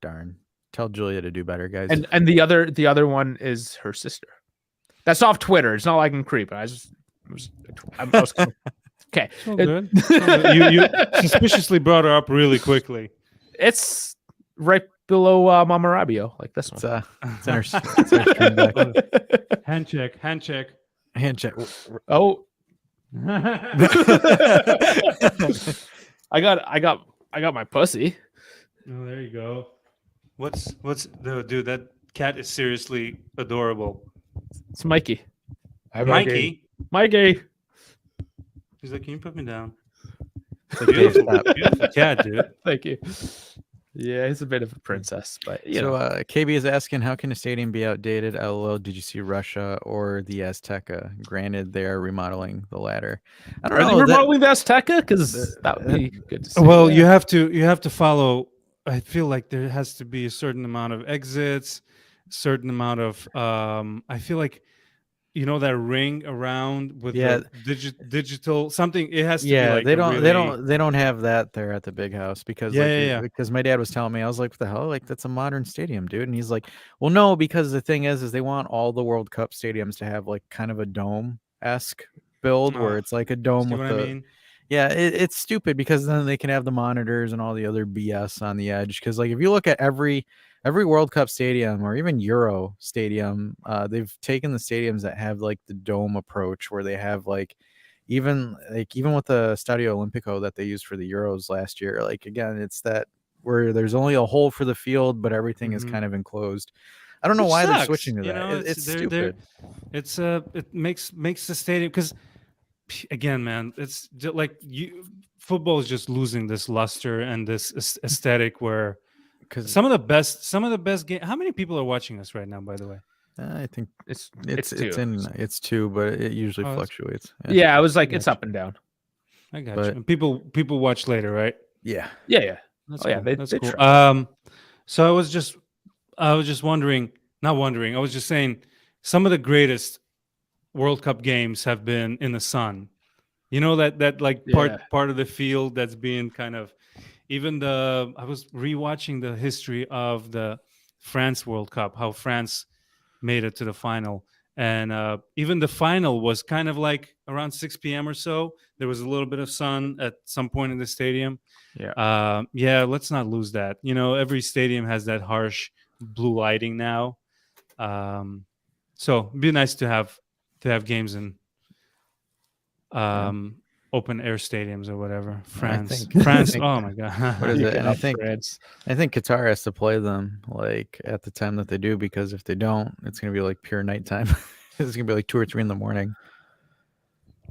C: Darn. Tell Julia to do better, guys.
D: And the other one is her sister. That's off Twitter. It's not like I'm creeping. I was okay.
B: So good. So good. You suspiciously brought her up really quickly.
D: It's right below Mama Rabio, like this
C: it's
D: one.
C: it's in our screen back.
B: Hand check.
C: Hand check.
D: Oh, I got my pussy.
B: Oh, there you go. What's dude? That cat is seriously adorable.
D: It's Mikey.
B: Mikey.
D: Mikey.
B: He's like, can you put me down?
C: It's like, Dave, stop.
B: Beautiful cat, dude.
D: Thank you. Yeah, he's a bit of a princess, but you
C: So
D: know.
C: KB is asking, how can a stadium be outdated? LOL, did you see Russia or the Azteca? Granted, they are remodeling the latter. I don't
D: Are they
C: know.
D: remodeling the Azteca? Because that would be good to see.
B: Well, you have to follow. I feel like there has to be a certain amount of exits, certain amount of. I feel like, you know, that ring around with
C: Yeah.
B: the digital something. It has to be
C: Yeah,
B: like
C: they
B: a
C: don't
B: really-
C: they don't have that there at the big house because
B: Yeah.
C: because my dad was telling me, I was like, what the hell? Like, that's a modern stadium, dude. And he's like, well, no, because the thing is they want all the World Cup stadiums to have like kind of a dome-esque build where
B: Oh,
C: it's like a dome
B: See
C: with
B: what
C: the
B: I mean?
C: yeah, it's stupid because then they can have the monitors and all the other BS on the edge. Because like if you look at every World Cup stadium or even Euro stadium, they've taken the stadiums that have like the dome approach where they have like even with the Stadio Olimpico that they used for the Euros last year. Like again, it's that where there's only a hole for the field, but everything is
B: Mhm.
C: kind of enclosed. I don't know
B: Which
C: why they're
B: sucks,
C: switching to
B: you
C: that.
B: know.
C: It's
B: They're
C: stupid.
B: it makes the stadium, because again, man, it's just like football is just losing this luster and this aesthetic where
C: Because
B: some of the best game. How many people are watching us right now, by the way?
C: I think
D: It's
C: it's
D: two.
C: it's 2, but it usually
B: Oh,
C: fluctuates.
D: Yeah, I was like, it's
B: Gotcha.
D: up and down.
B: I got
C: But-
B: you. And people watch later, right?
C: yeah.
D: Yeah.
B: That's
D: Oh, yeah,
B: cool.
D: they-
B: That's
D: they
B: cool.
D: try.
B: So I was just wondering, not wondering. I was just saying, some of the greatest World Cup games have been in the sun. You know, that like
D: Yeah.
B: part of the field that's being kind of, even I was rewatching the history of the France World Cup, how France made it to the final. And even the final was kind of like around 6 p.m. or so. There was a little bit of sun at some point in the stadium.
D: Yeah.
B: Yeah, let's not lose that. You know, every stadium has that harsh blue lighting now. So it'd be nice to have games in open air stadiums or whatever. France. France. Oh my god.
C: What is
D: You
C: it?
D: can
C: And I
D: up
C: think
D: France.
C: Qatar has to play them like at the time that they do, because if they don't, it's gonna be like pure nighttime. It's gonna be like 2 or 3 in the morning.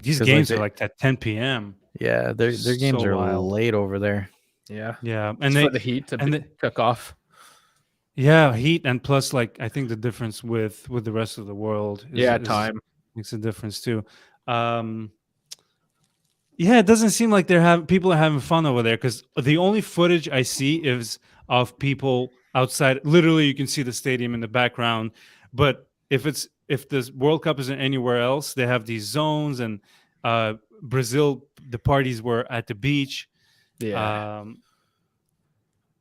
B: These
C: 'Cause,
B: games
C: like,
B: are like at 10 p.m.
C: Yeah, their games
B: So
C: are
B: wild.
C: late over there.
D: Yeah.
B: Yeah,
D: It's for the heat to cook off.
B: yeah, heat, and plus, like, I think the difference with the rest of the world
D: Time.
B: makes a difference too. Yeah, it doesn't seem like people are having fun over there, because the only footage I see is of people outside. Literally, you can see the stadium in the background. But if this World Cup isn't anywhere else, they have these zones, and Brazil, the parties were at the beach.
D: Yeah.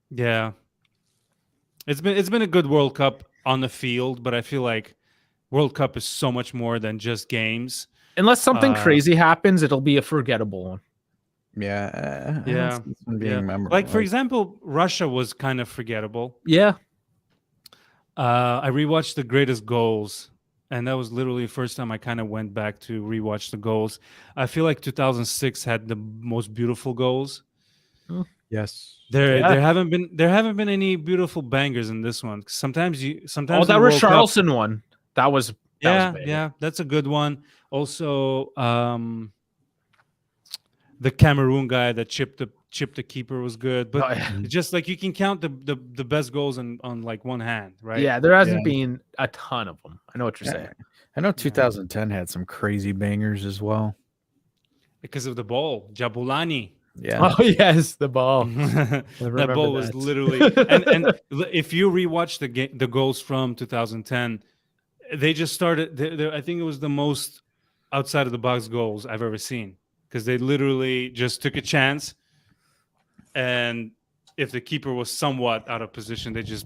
B: Yeah, it's been a good World Cup on the field, but I feel like World Cup is so much more than just games.
D: Unless something crazy happens, it'll be a forgettable one.
C: Yeah. I don't
B: Yeah,
C: see this one being memorable.
B: like for example, Russia was kind of forgettable.
D: Yeah.
B: I rewatched The Greatest Goals, and that was literally the first time I kind of went back to rewatch the goals. I feel like 2006 had the most beautiful goals.
C: Yes.
B: There
D: Yeah.
B: haven't been any beautiful bangers in this one. Sometimes
D: Oh,
B: in
D: that
B: the World Cup-
D: Richarlison one. That was
B: yeah, that's a good one. Also, the Cameroon guy that chipped the keeper was good, but
D: Oh, yeah.
B: it's just like you can count the best goals on like one hand, right?
D: Yeah, there hasn't been a ton of them. I know what you're saying.
C: I know 2010 had some crazy bangers as well.
B: Because of the ball, Jabulani.
C: Yeah.
D: Oh yes, the ball.
B: That ball was
D: that.
B: literally and if you rewatch the goals from 2010, they just started. I think it was the most outside of the box goals I've ever seen, because they literally just took a chance, and if the keeper was somewhat out of position, they just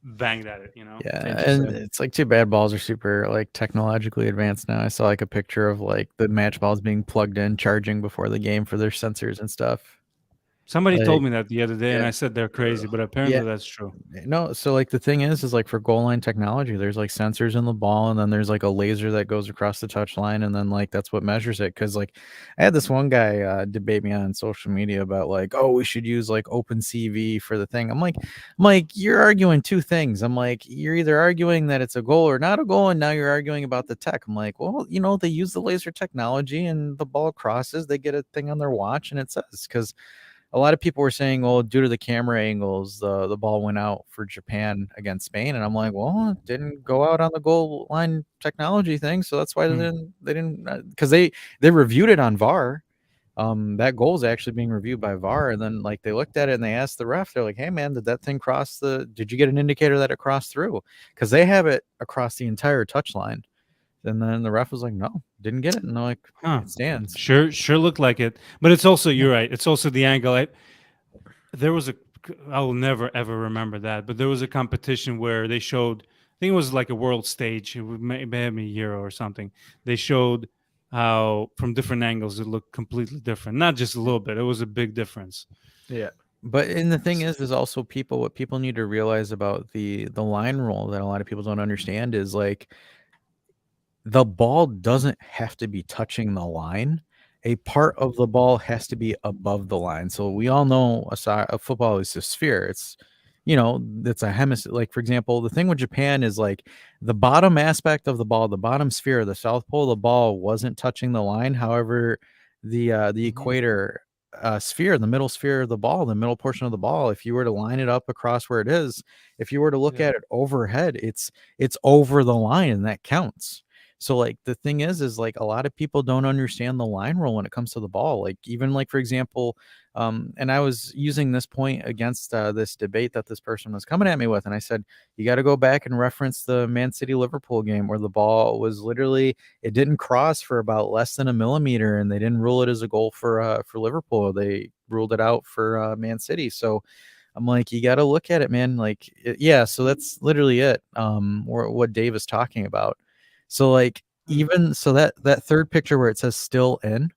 B: banged at it. You know?
C: Yeah, and it's like too bad balls are super like technologically advanced now. I saw like a picture of like the match balls being plugged in, charging before the game for their sensors and stuff.
B: Somebody told
C: Like,
B: me that the other day, and
C: yeah.
B: I said they're crazy, but apparently
C: Yeah.
B: that's true.
C: No, so like the thing is like for goal line technology, there's like sensors in the ball, and then there's like a laser that goes across the touch line, and then like that's what measures it. Because like I had this one guy debate me on social media about like, oh, we should use like OpenCV for the thing. I'm like, you're arguing two things. I'm like, you're either arguing that it's a goal or not a goal, and now you're arguing about the tech. I'm like, well, you know, they use the laser technology, and the ball crosses, they get a thing on their watch, and it says, because a lot of people were saying, well, due to the camera angles, the ball went out for Japan against Spain, and I'm like, well, it didn't go out on the goal line technology thing, so that's why they didn't because they reviewed it on VAR. That goal is actually being reviewed by VAR, and then like they looked at it and they asked the ref, they're like, hey man, did you get an indicator that it crossed through? Because they have it across the entire touch line. And then the ref was like, no, didn't get it. And they're like, it stands.
B: Sure looked like it. But it's also, you're right, it's also the angle. I will never ever remember that, but there was a competition where they showed, I think it was like a world stage, it may have been a Euro or something. They showed how from different angles it looked completely different. Not just a little bit, it was a big difference.
D: Yeah.
C: But and the thing is also what people need to realize about the line rule that a lot of people don't understand is like the ball doesn't have to be touching the line. a part of the ball has to be above the line. So we all know a football is a sphere. It's, it's a hemisphere. Like, for example, the thing with Japan is like the bottom aspect of the ball, the bottom sphere, the south pole of the ball wasn't touching the line. However, the equator sphere, the middle sphere of the ball, the middle portion of the ball, if you were to line it up across where it is, if you were to look at it overhead, it's over the line, and that counts. So like the thing is like a lot of people don't understand the line rule when it comes to the ball. Like even like, for example, and I was using this point against this debate that this person was coming at me with, and I said, you got to go back and reference the Man City Liverpool game where the ball was literally, it didn't cross for about less than a millimeter, and they didn't rule it as a goal for Liverpool. They ruled it out for Man City. So I'm like, you got to look at it, man. Like, yeah. So that's literally it. Or what Dave is talking about. So like, even so that third picture where it says still in,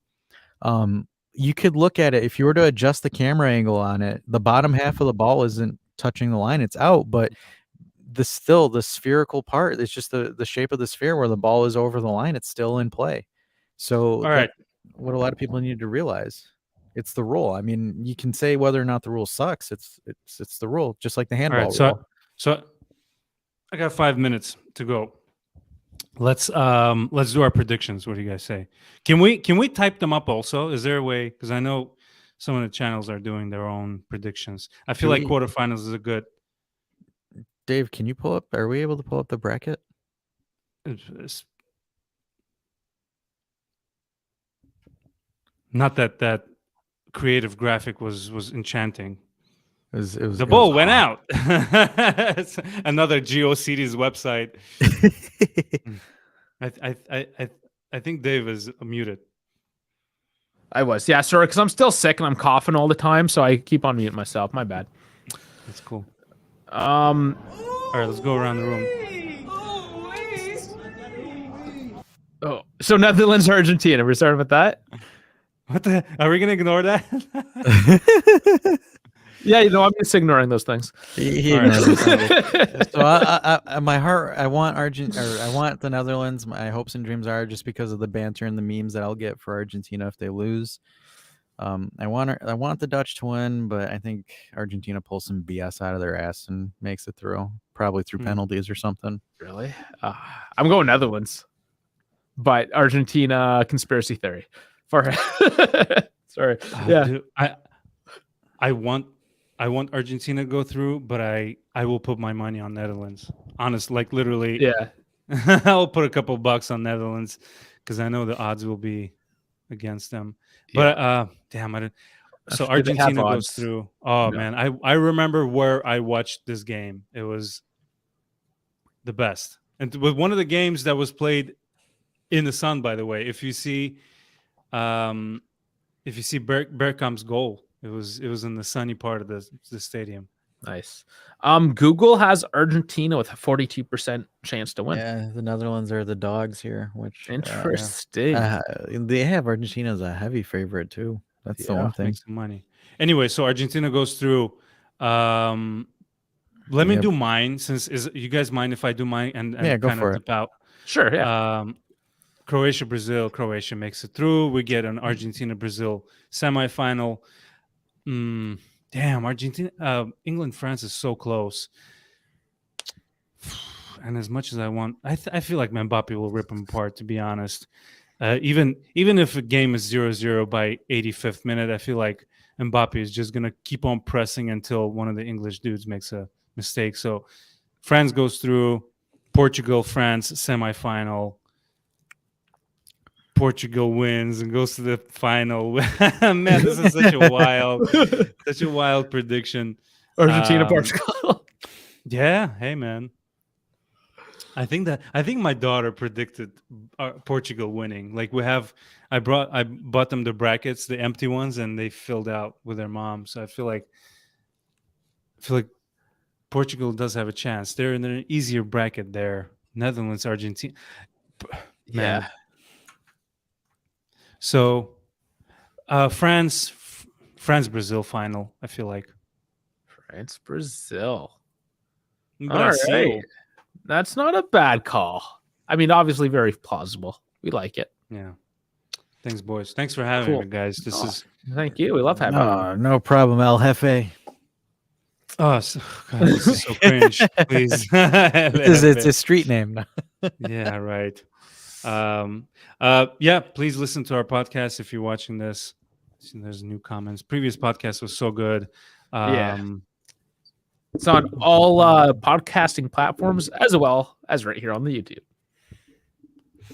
C: you could look at it. If you were to adjust the camera angle on it, the bottom half of the ball isn't touching the line, it's out, but the spherical part, it's just the shape of the sphere where the ball is over the line, it's still in play. So
B: All right.
C: what a lot of people need to realize, it's the rule. I mean, you can say whether or not the rule sucks, it's the rule, just like the handball rule.
B: So I got 5 minutes to go. Let's do our predictions. What do you guys say? Can we type them up also? Is there a way? Because I know some of the channels are doing their own predictions. I feel like quarterfinals is a good.
C: Dave, can you pull up? Are we able to pull up the bracket?
B: Not that creative graphic was enchanting.
C: The
B: ball went out. It's another GeoCities website. I think Dave is muted.
D: I was, yeah, sorry, because I'm still sick and I'm coughing all the time, so I keep on muting myself. My bad.
B: That's cool.
D: All
B: right, let's go around the room.
D: Oh, so Netherlands, Argentina. We're starting with that.
B: What the? Are we gonna ignore that?
C: Yeah,
D: I'm just ignoring those things.
C: He ignores it. So my heart, I want I want the Netherlands. My hopes and dreams are just because of the banter and the memes that I'll get for Argentina if they lose. I want the Dutch to win, but I think Argentina pulls some BS out of their ass and makes it through, probably through penalties or something.
D: Really? I'm going Netherlands, but Argentina conspiracy theory. Sorry. Yeah.
B: Dude, I want Argentina to go through, but I will put my money on Netherlands. Honest, like literally.
D: Yeah.
B: I'll put a couple bucks on Netherlands because I know the odds will be against them.
D: Yeah.
B: But damn, I didn't. So Argentina goes through. Oh no. Man, I remember where I watched this game. It was the best, and with one of the games that was played in the sun. By the way, if you see Bergkamp's goal, it was in the sunny part of the stadium.
D: Nice. Google has Argentina with a 42% chance to win.
C: Yeah, the Netherlands are the dogs here, which
D: interesting.
C: They have Argentina as a heavy favorite too. That's the one thing.
B: Make some money. Anyway, so Argentina goes through. Let me do mine. You guys mind if I do mine and
C: go
B: kind
C: for
B: of
C: it.
B: dip out?
D: Sure. Yeah.
B: Croatia, Brazil. Croatia makes it through. We get an Argentina, Brazil semifinal. Damn, Argentina, England, France is so close. And as much as I want, I feel like Mbappe will rip them apart, to be honest. Even if a game is 0-0 by 85th minute, I feel like Mbappe is just going to keep on pressing until one of the English dudes makes a mistake. So France goes through. Portugal, France, semifinal. Portugal wins and goes to the final. Man, this is such a wild prediction.
D: Argentina, Portugal.
B: Yeah, hey man. I think my daughter predicted Portugal winning. Like I bought them the brackets, the empty ones, and they filled out with their mom. So I feel like Portugal does have a chance. They're in an easier bracket there. Netherlands, Argentina. Man.
D: Yeah.
B: So, France, Brazil final. I feel like
D: France, Brazil.
B: Brazil.
D: All right. That's not a bad call. I mean, obviously very plausible. We like it.
B: Yeah. Thanks, boys. Thanks for having
D: Cool.
B: me, guys. This
D: Oh,
B: is
D: Thank you. We love having you.
C: No problem, El Jefe.
B: God, this is so cringe. Please,
C: It's a street name now.
B: yeah, right. Yeah, please listen to our podcast if you're watching this. See, there's new comments. Previous podcast was so good.
D: Yeah. It's on all podcasting platforms as well as right here on the YouTube.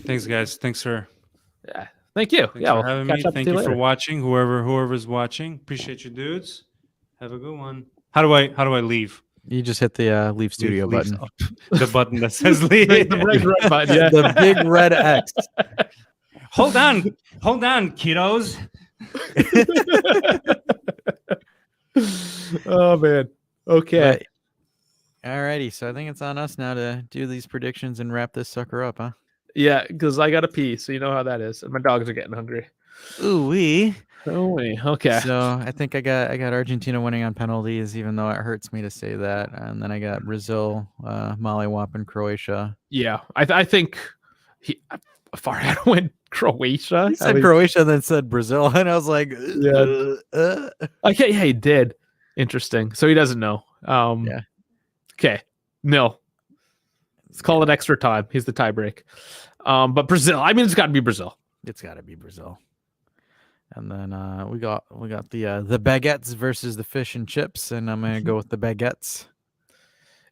B: Thanks, guys. Thanks for
D: Yeah. Thank you.
B: Thanks for having me.
D: catch up
B: Thank
D: with
B: you for
D: later.
B: watching. Whoever's watching, appreciate you, dudes. Have a good one. How do I leave?
C: You just hit the leave studio
B: Leave-
C: button.
B: The button that says leave.
D: The red button, yeah.
C: The big red X.
B: Hold on, kiddos.
D: Oh man. Okay.
C: Alrighty, so I think it's on us now to do these predictions and wrap this sucker up, huh?
D: Yeah, because I got to pee, so you know how that is. And my dogs are getting hungry.
C: Ooh wee.
D: Oh wait. Okay.
C: So I think I got Argentina winning on penalties, even though it hurts me to say that. And then I got Brazil, mollywhopping Croatia.
D: Yeah, I think Farhad went Croatia.
C: He said Croatia, then said Brazil, and I was like,
D: Yeah. Okay, yeah, he did. Interesting. So he doesn't know.
C: Yeah.
D: Okay. No. Let's call it extra time. He's the tiebreak. But Brazil. I mean, it's got to be Brazil.
C: It's got to be Brazil. And then we got the baguettes versus the fish and chips, and I'm gonna go with the baguettes.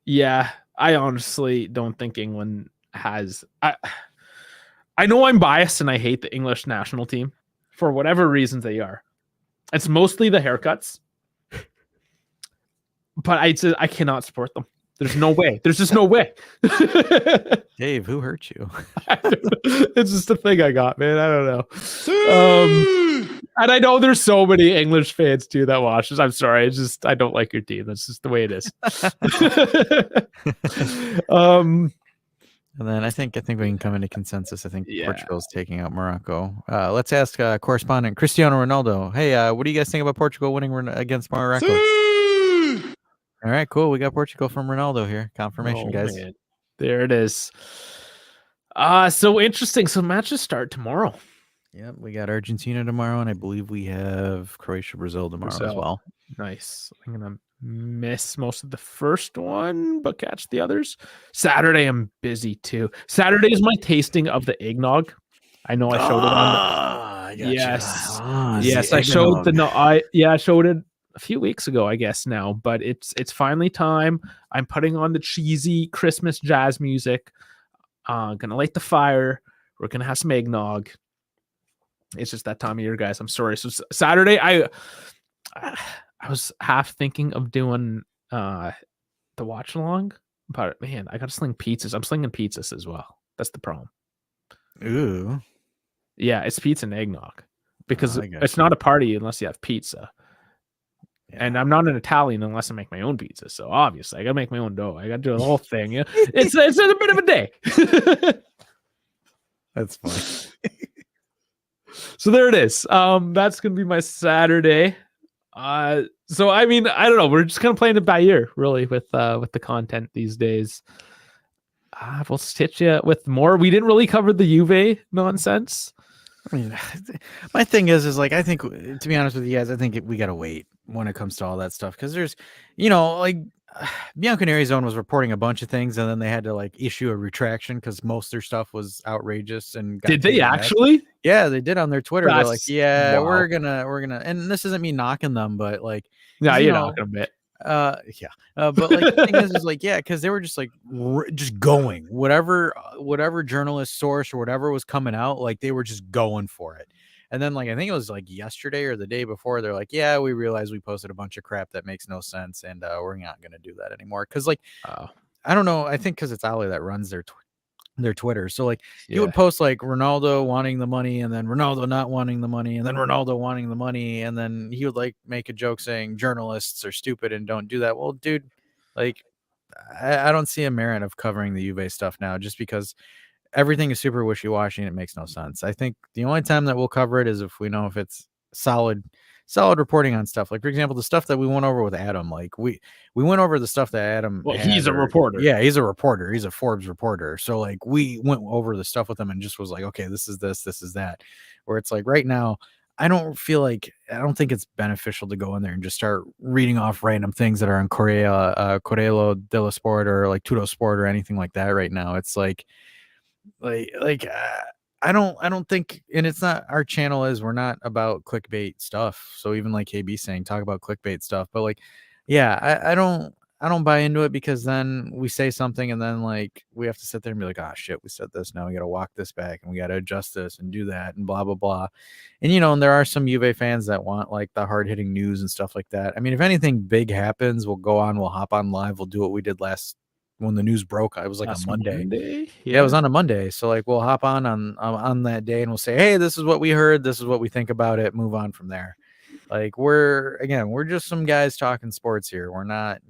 D: Yeah, I honestly don't think England has. I know I'm biased and I hate the English national team for whatever reasons they are. It's mostly the haircuts, but I cannot support them. There's no way. There's just no way.
C: Dave, who hurt you?
D: It's just a thing I got, man. I don't know. And I know there's so many English fans too that watch this. I'm sorry. It's just I don't like your team. That's just the way it is.
C: And then I think we can come into consensus. I think
D: Yeah.
C: Portugal's taking out Morocco. Let's ask correspondent Cristiano Ronaldo. Hey, what do you guys think about Portugal winning against Morocco? All right, cool. We got Portugal from Ronaldo here. Confirmation, guys.
D: Man. There it is. So interesting. So matches start tomorrow.
C: Yep, we got Argentina tomorrow, and I believe we have Croatia, Brazil tomorrow as
D: Brazil.
C: well.
D: Nice. I'm gonna miss most of the first one, but catch the others. Saturday, I'm busy too. Saturday is my tasting of the eggnog. I know I showed it on. Yes. Yes, I showed I showed it a few weeks ago, I guess now, but it's finally time. I'm putting on the cheesy Christmas jazz music. Gonna light the fire. We're gonna have some eggnog. It's just that time of year, guys. I'm sorry. So Saturday, I was half thinking of doing the watch along, but man, I gotta sling pizzas. I'm slinging pizzas as well. That's the problem.
C: Ooh.
D: Yeah, it's pizza and eggnog because
C: I got
D: it's
C: you.
D: not a party unless you have pizza.
C: Yeah.
D: And I'm not an Italian unless I make my own pizza. So obviously, I gotta make my own dough. I gotta do the whole thing. Yeah, it's a bit of a day.
C: That's funny.
D: So there it is. That's gonna be my Saturday. So I mean, I don't know. We're just kind of playing it by ear, really, with the content these days. We'll stitch you with more. We didn't really cover the Juve nonsense.
C: I mean, my thing is like I think, to be honest with you guys, I think we gotta wait when it comes to all that stuff because there's, like Bianconeri Zone was reporting a bunch of things and then they had to like issue a retraction because most of their stuff was outrageous and got
D: Did they
C: taken back.
D: actually?
C: Yeah, they did on their Twitter. They're like,
D: That's-
C: yeah,
D: wow.
C: we're gonna, and this isn't me knocking them, but like,
D: Yeah,
C: you
D: you're
C: know,
D: not gonna bet.
C: but like the thing is like, yeah, because they were just like just going whatever journalist source or whatever was coming out, like they were just going for it. And then like I think it was like yesterday or the day before, they're like, yeah, we realized we posted a bunch of crap that makes no sense, and we're not gonna do that anymore. Because like, I don't know, I think because it's Ali that runs their Twitter, so like he would post like Ronaldo wanting the money, and then Ronaldo not wanting the money, and then Ronaldo wanting the money, and then he would like make a joke saying journalists are stupid and don't do that. Well, dude, like I don't see a merit of covering the Juve stuff now, just because everything is super wishy-washy and it makes no sense. I think the only time that we'll cover it is if we know if it's solid solid reporting on stuff. Like, for example, the stuff that we went over with Adam. Like, we went over the stuff that Adam.
D: Well,
C: had,
D: he's a reporter.
C: Yeah, he's a reporter. He's a Forbes reporter. So like, we went over the stuff with him and just was like, okay, this is this is that. Where it's like right now, I don't think it's beneficial to go in there and just start reading off random things that are on Corriere dello Sport or like Tutto Sport or anything like that right now. It's like I don't think, and it's not, our channel is, we're not about clickbait stuff. So even like KB saying, talk about clickbait stuff, but like, yeah, I don't buy into it, because then we say something and then like we have to sit there and be like, oh shit, we said this, now we got to walk this back and we got to adjust this and do that and blah blah blah. And and there are some Juve fans that want like the hard hitting news and stuff like that. I mean, if anything big happens, we'll hop on live, we'll do what we did when the news broke. It was like a Monday. Yeah, it was on a Monday. So like we'll hop on that day and we'll say, hey, this is what we heard, this is what we think about it, move on from there. Like we're just some guys talking sports here. We're not,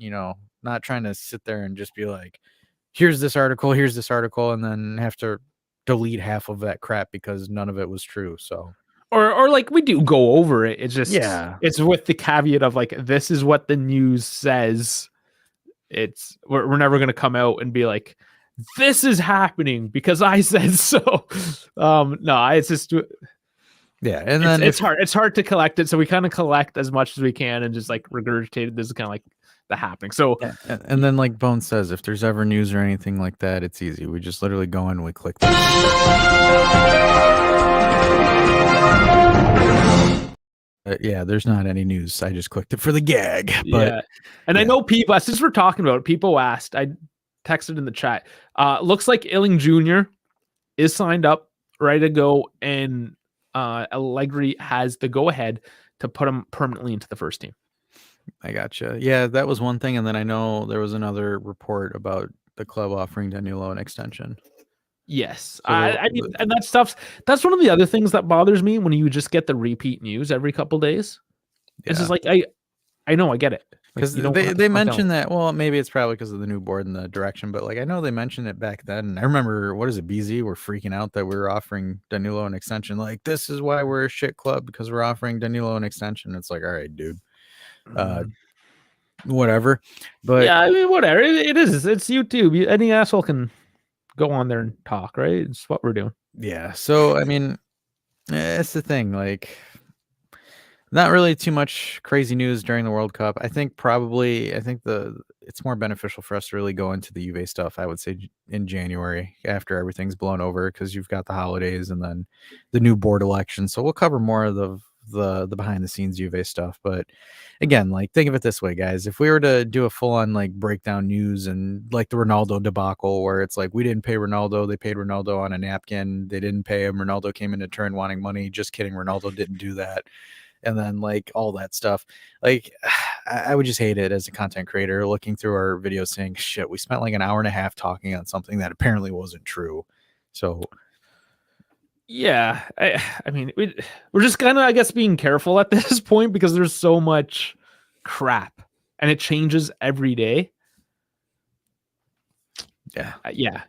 C: not trying to sit there and just be like, here's this article, and then have to delete half of that crap because none of it was true. So
D: or like we do go over it. It's just, it's with the caveat of like, this is what the news says. We're never going to come out and be like, this is happening because I said so. No, it's just,
C: and then
D: it's hard to collect it. So we kind of collect as much as we can and just like regurgitate it. This is kind of like the happening. So,
C: and then like Bone says, if there's ever news or anything like that, it's easy. We just literally go in, we click this. Yeah, there's not any news. I just clicked it for the gag. But
D: I know people, since we're talking about it, people asked, I texted in the chat, looks like Illing Jr. is signed up, ready to go, and Allegri has the go ahead to put him permanently into the first team.
C: I gotcha. Yeah, that was one thing. And then I know there was another report about the club offering Danilo an extension.
D: Yes. So I mean, and that's one of the other things that bothers me when you just get the repeat news every couple days. It's just like, I know, I get it.
C: Because they mentioned that, well, maybe it's probably because of the new board and the direction, but like I know they mentioned it back then. I remember, what is it, BZ were freaking out that we were offering Danilo an extension. Like, this is why we're a shit club, because we're offering Danilo an extension. It's like, all right, dude. Whatever. But
D: yeah, I mean, whatever. It's YouTube. Any asshole can go on there and talk, right? It's what we're doing.
C: Yeah. So I mean, it's the thing, like, not really too much crazy news during the World Cup. I think it's more beneficial for us to really go into the Juve stuff, I would say, in January after everything's blown over, because you've got the holidays and then the new board election. So we'll cover more of the behind the scenes Juve stuff. But again, like, think of it this way, guys. If we were to do a full on like breakdown news and like the Ronaldo debacle, where it's like, we didn't pay Ronaldo, they paid Ronaldo on a napkin, they didn't pay him, Ronaldo came in to turn wanting money, just kidding, Ronaldo didn't do that. And then like all that stuff, like I would just hate it as a content creator looking through our videos saying, shit, we spent like an hour and a half talking on something that apparently wasn't true. So
D: yeah, I mean, we're just kind of, I guess, being careful at this point because there's so much crap and it changes every day. Yeah.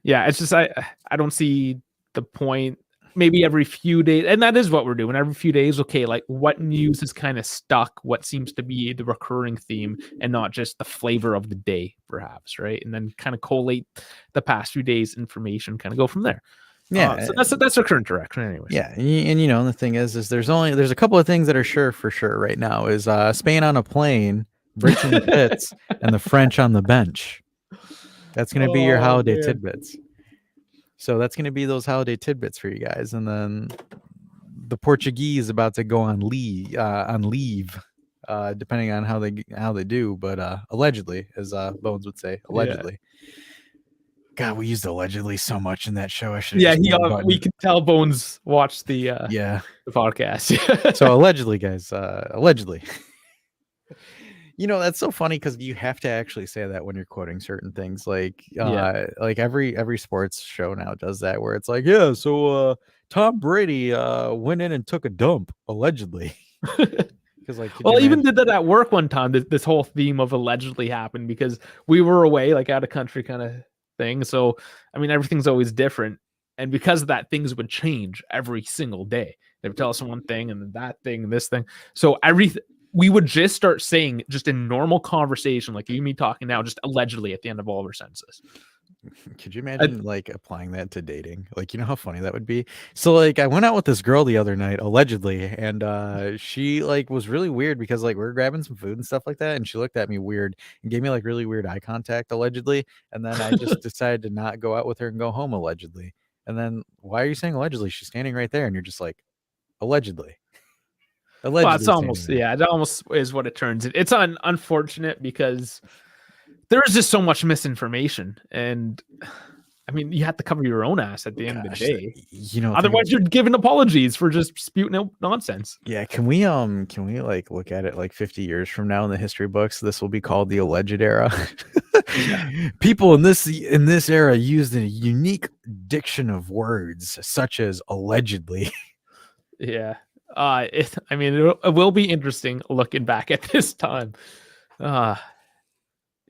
D: It's just, I don't see the point. Maybe every few days, and that is what we're doing. Every few days, okay, like what news is kind of stuck, what seems to be the recurring theme, and not just the flavor of the day, perhaps, right? And then kind of collate the past few days' information, kind of go from there.
C: Yeah,
D: so that's our current direction, anyways.
C: Yeah, and the thing is there's a couple of things that are sure right now is Spain on a plane, Brits in the pits, and the French on the bench. That's going to be your holiday tidbits. So that's going to be those holiday tidbits for you guys. And then the Portuguese about to go on leave, depending on how they do. But allegedly, as Bones would say, allegedly. Yeah. God, we used allegedly so much in that show. I should.
D: Yeah, we could tell Bones watched the the podcast.
C: So allegedly, guys, allegedly. That's so funny because you have to actually say that when you're quoting certain things. Like every sports show now does that, where it's like, yeah, so Tom Brady went in and took a dump, allegedly. Because
D: I even did that at work one time. This whole theme of allegedly happened because we were away, like out of country kind of thing. So I mean, everything's always different. And because of that, things would change every single day. They would tell us one thing and then that thing and this thing. So we would just start saying, just in normal conversation, like you and me talking now, just allegedly at the end of all of our sentences.
C: Could you imagine like applying that to dating? Like, you know how funny that would be? So like I went out with this girl the other night, allegedly, and she like was really weird because like we were grabbing some food and stuff like that, and she looked at me weird and gave me like really weird eye contact, allegedly. And then I just decided to not go out with her and go home, allegedly. And then why are you saying allegedly? She's standing right there, and you're just like, allegedly. Allegedly.
D: Well, it's almost, yeah, it almost is what it turns. It's unfortunate because there is just so much misinformation, and I mean, you have to cover your own ass at the end of the day.
C: You know,
D: otherwise you're giving apologies for just spewing out nonsense.
C: Yeah, can we like look at it like 50 years from now in the history books? This will be called the alleged era. People in this era used a unique diction of words such as allegedly.
D: Yeah. It will be interesting looking back at this time.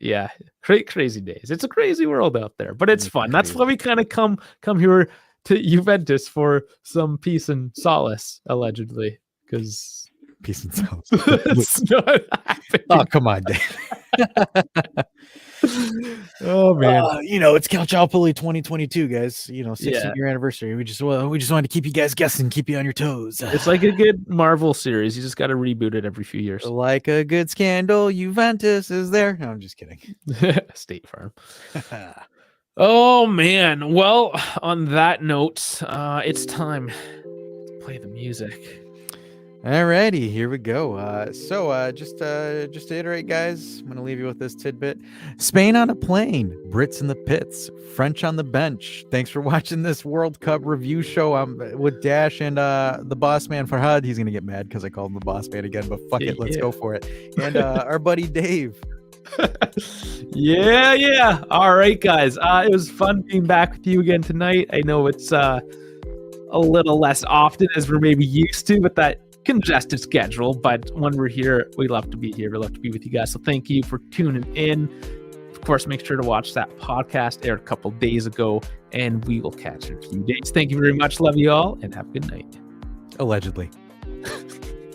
D: Yeah, crazy days. It's a crazy world out there, but it's fun. That's why we kind of come here to Juventus for some peace and solace, allegedly, because
C: peace and solace.
D: It's not happening.
C: Oh, come on, Dave.
D: Oh man,
C: you know, it's Calciopoli 2022, guys. You know, 60th
D: Yeah.
C: year anniversary. We just wanted to keep you guys guessing, keep you on your toes.
D: it's like a good Marvel series. You just got to reboot it every few years.
C: Like a good scandal, Juventus is there. No, I'm just kidding.
D: State Farm. Oh man. Well, on that note, it's time to play the music.
C: Alrighty, here we go. Just to iterate, guys, I'm gonna leave you with this tidbit. Spain on a plane, Brits in the pits, French on the bench. Thanks for watching this World Cup review show. I'm with Dash and the boss man Farhad. He's gonna get mad because I called him the boss man again, but fuck it, let's go for it. And our buddy Dave.
D: Yeah. All right, guys. It was fun being back with you again tonight. I know it's a little less often as we're maybe used to with that congested schedule, but when we're here, we love to be here. We love to be with you guys. So thank you for tuning in. Of course, make sure to watch that podcast aired a couple days ago, and we will catch you in a few days. Thank you very much. Love you all, and have a good night.
C: Allegedly.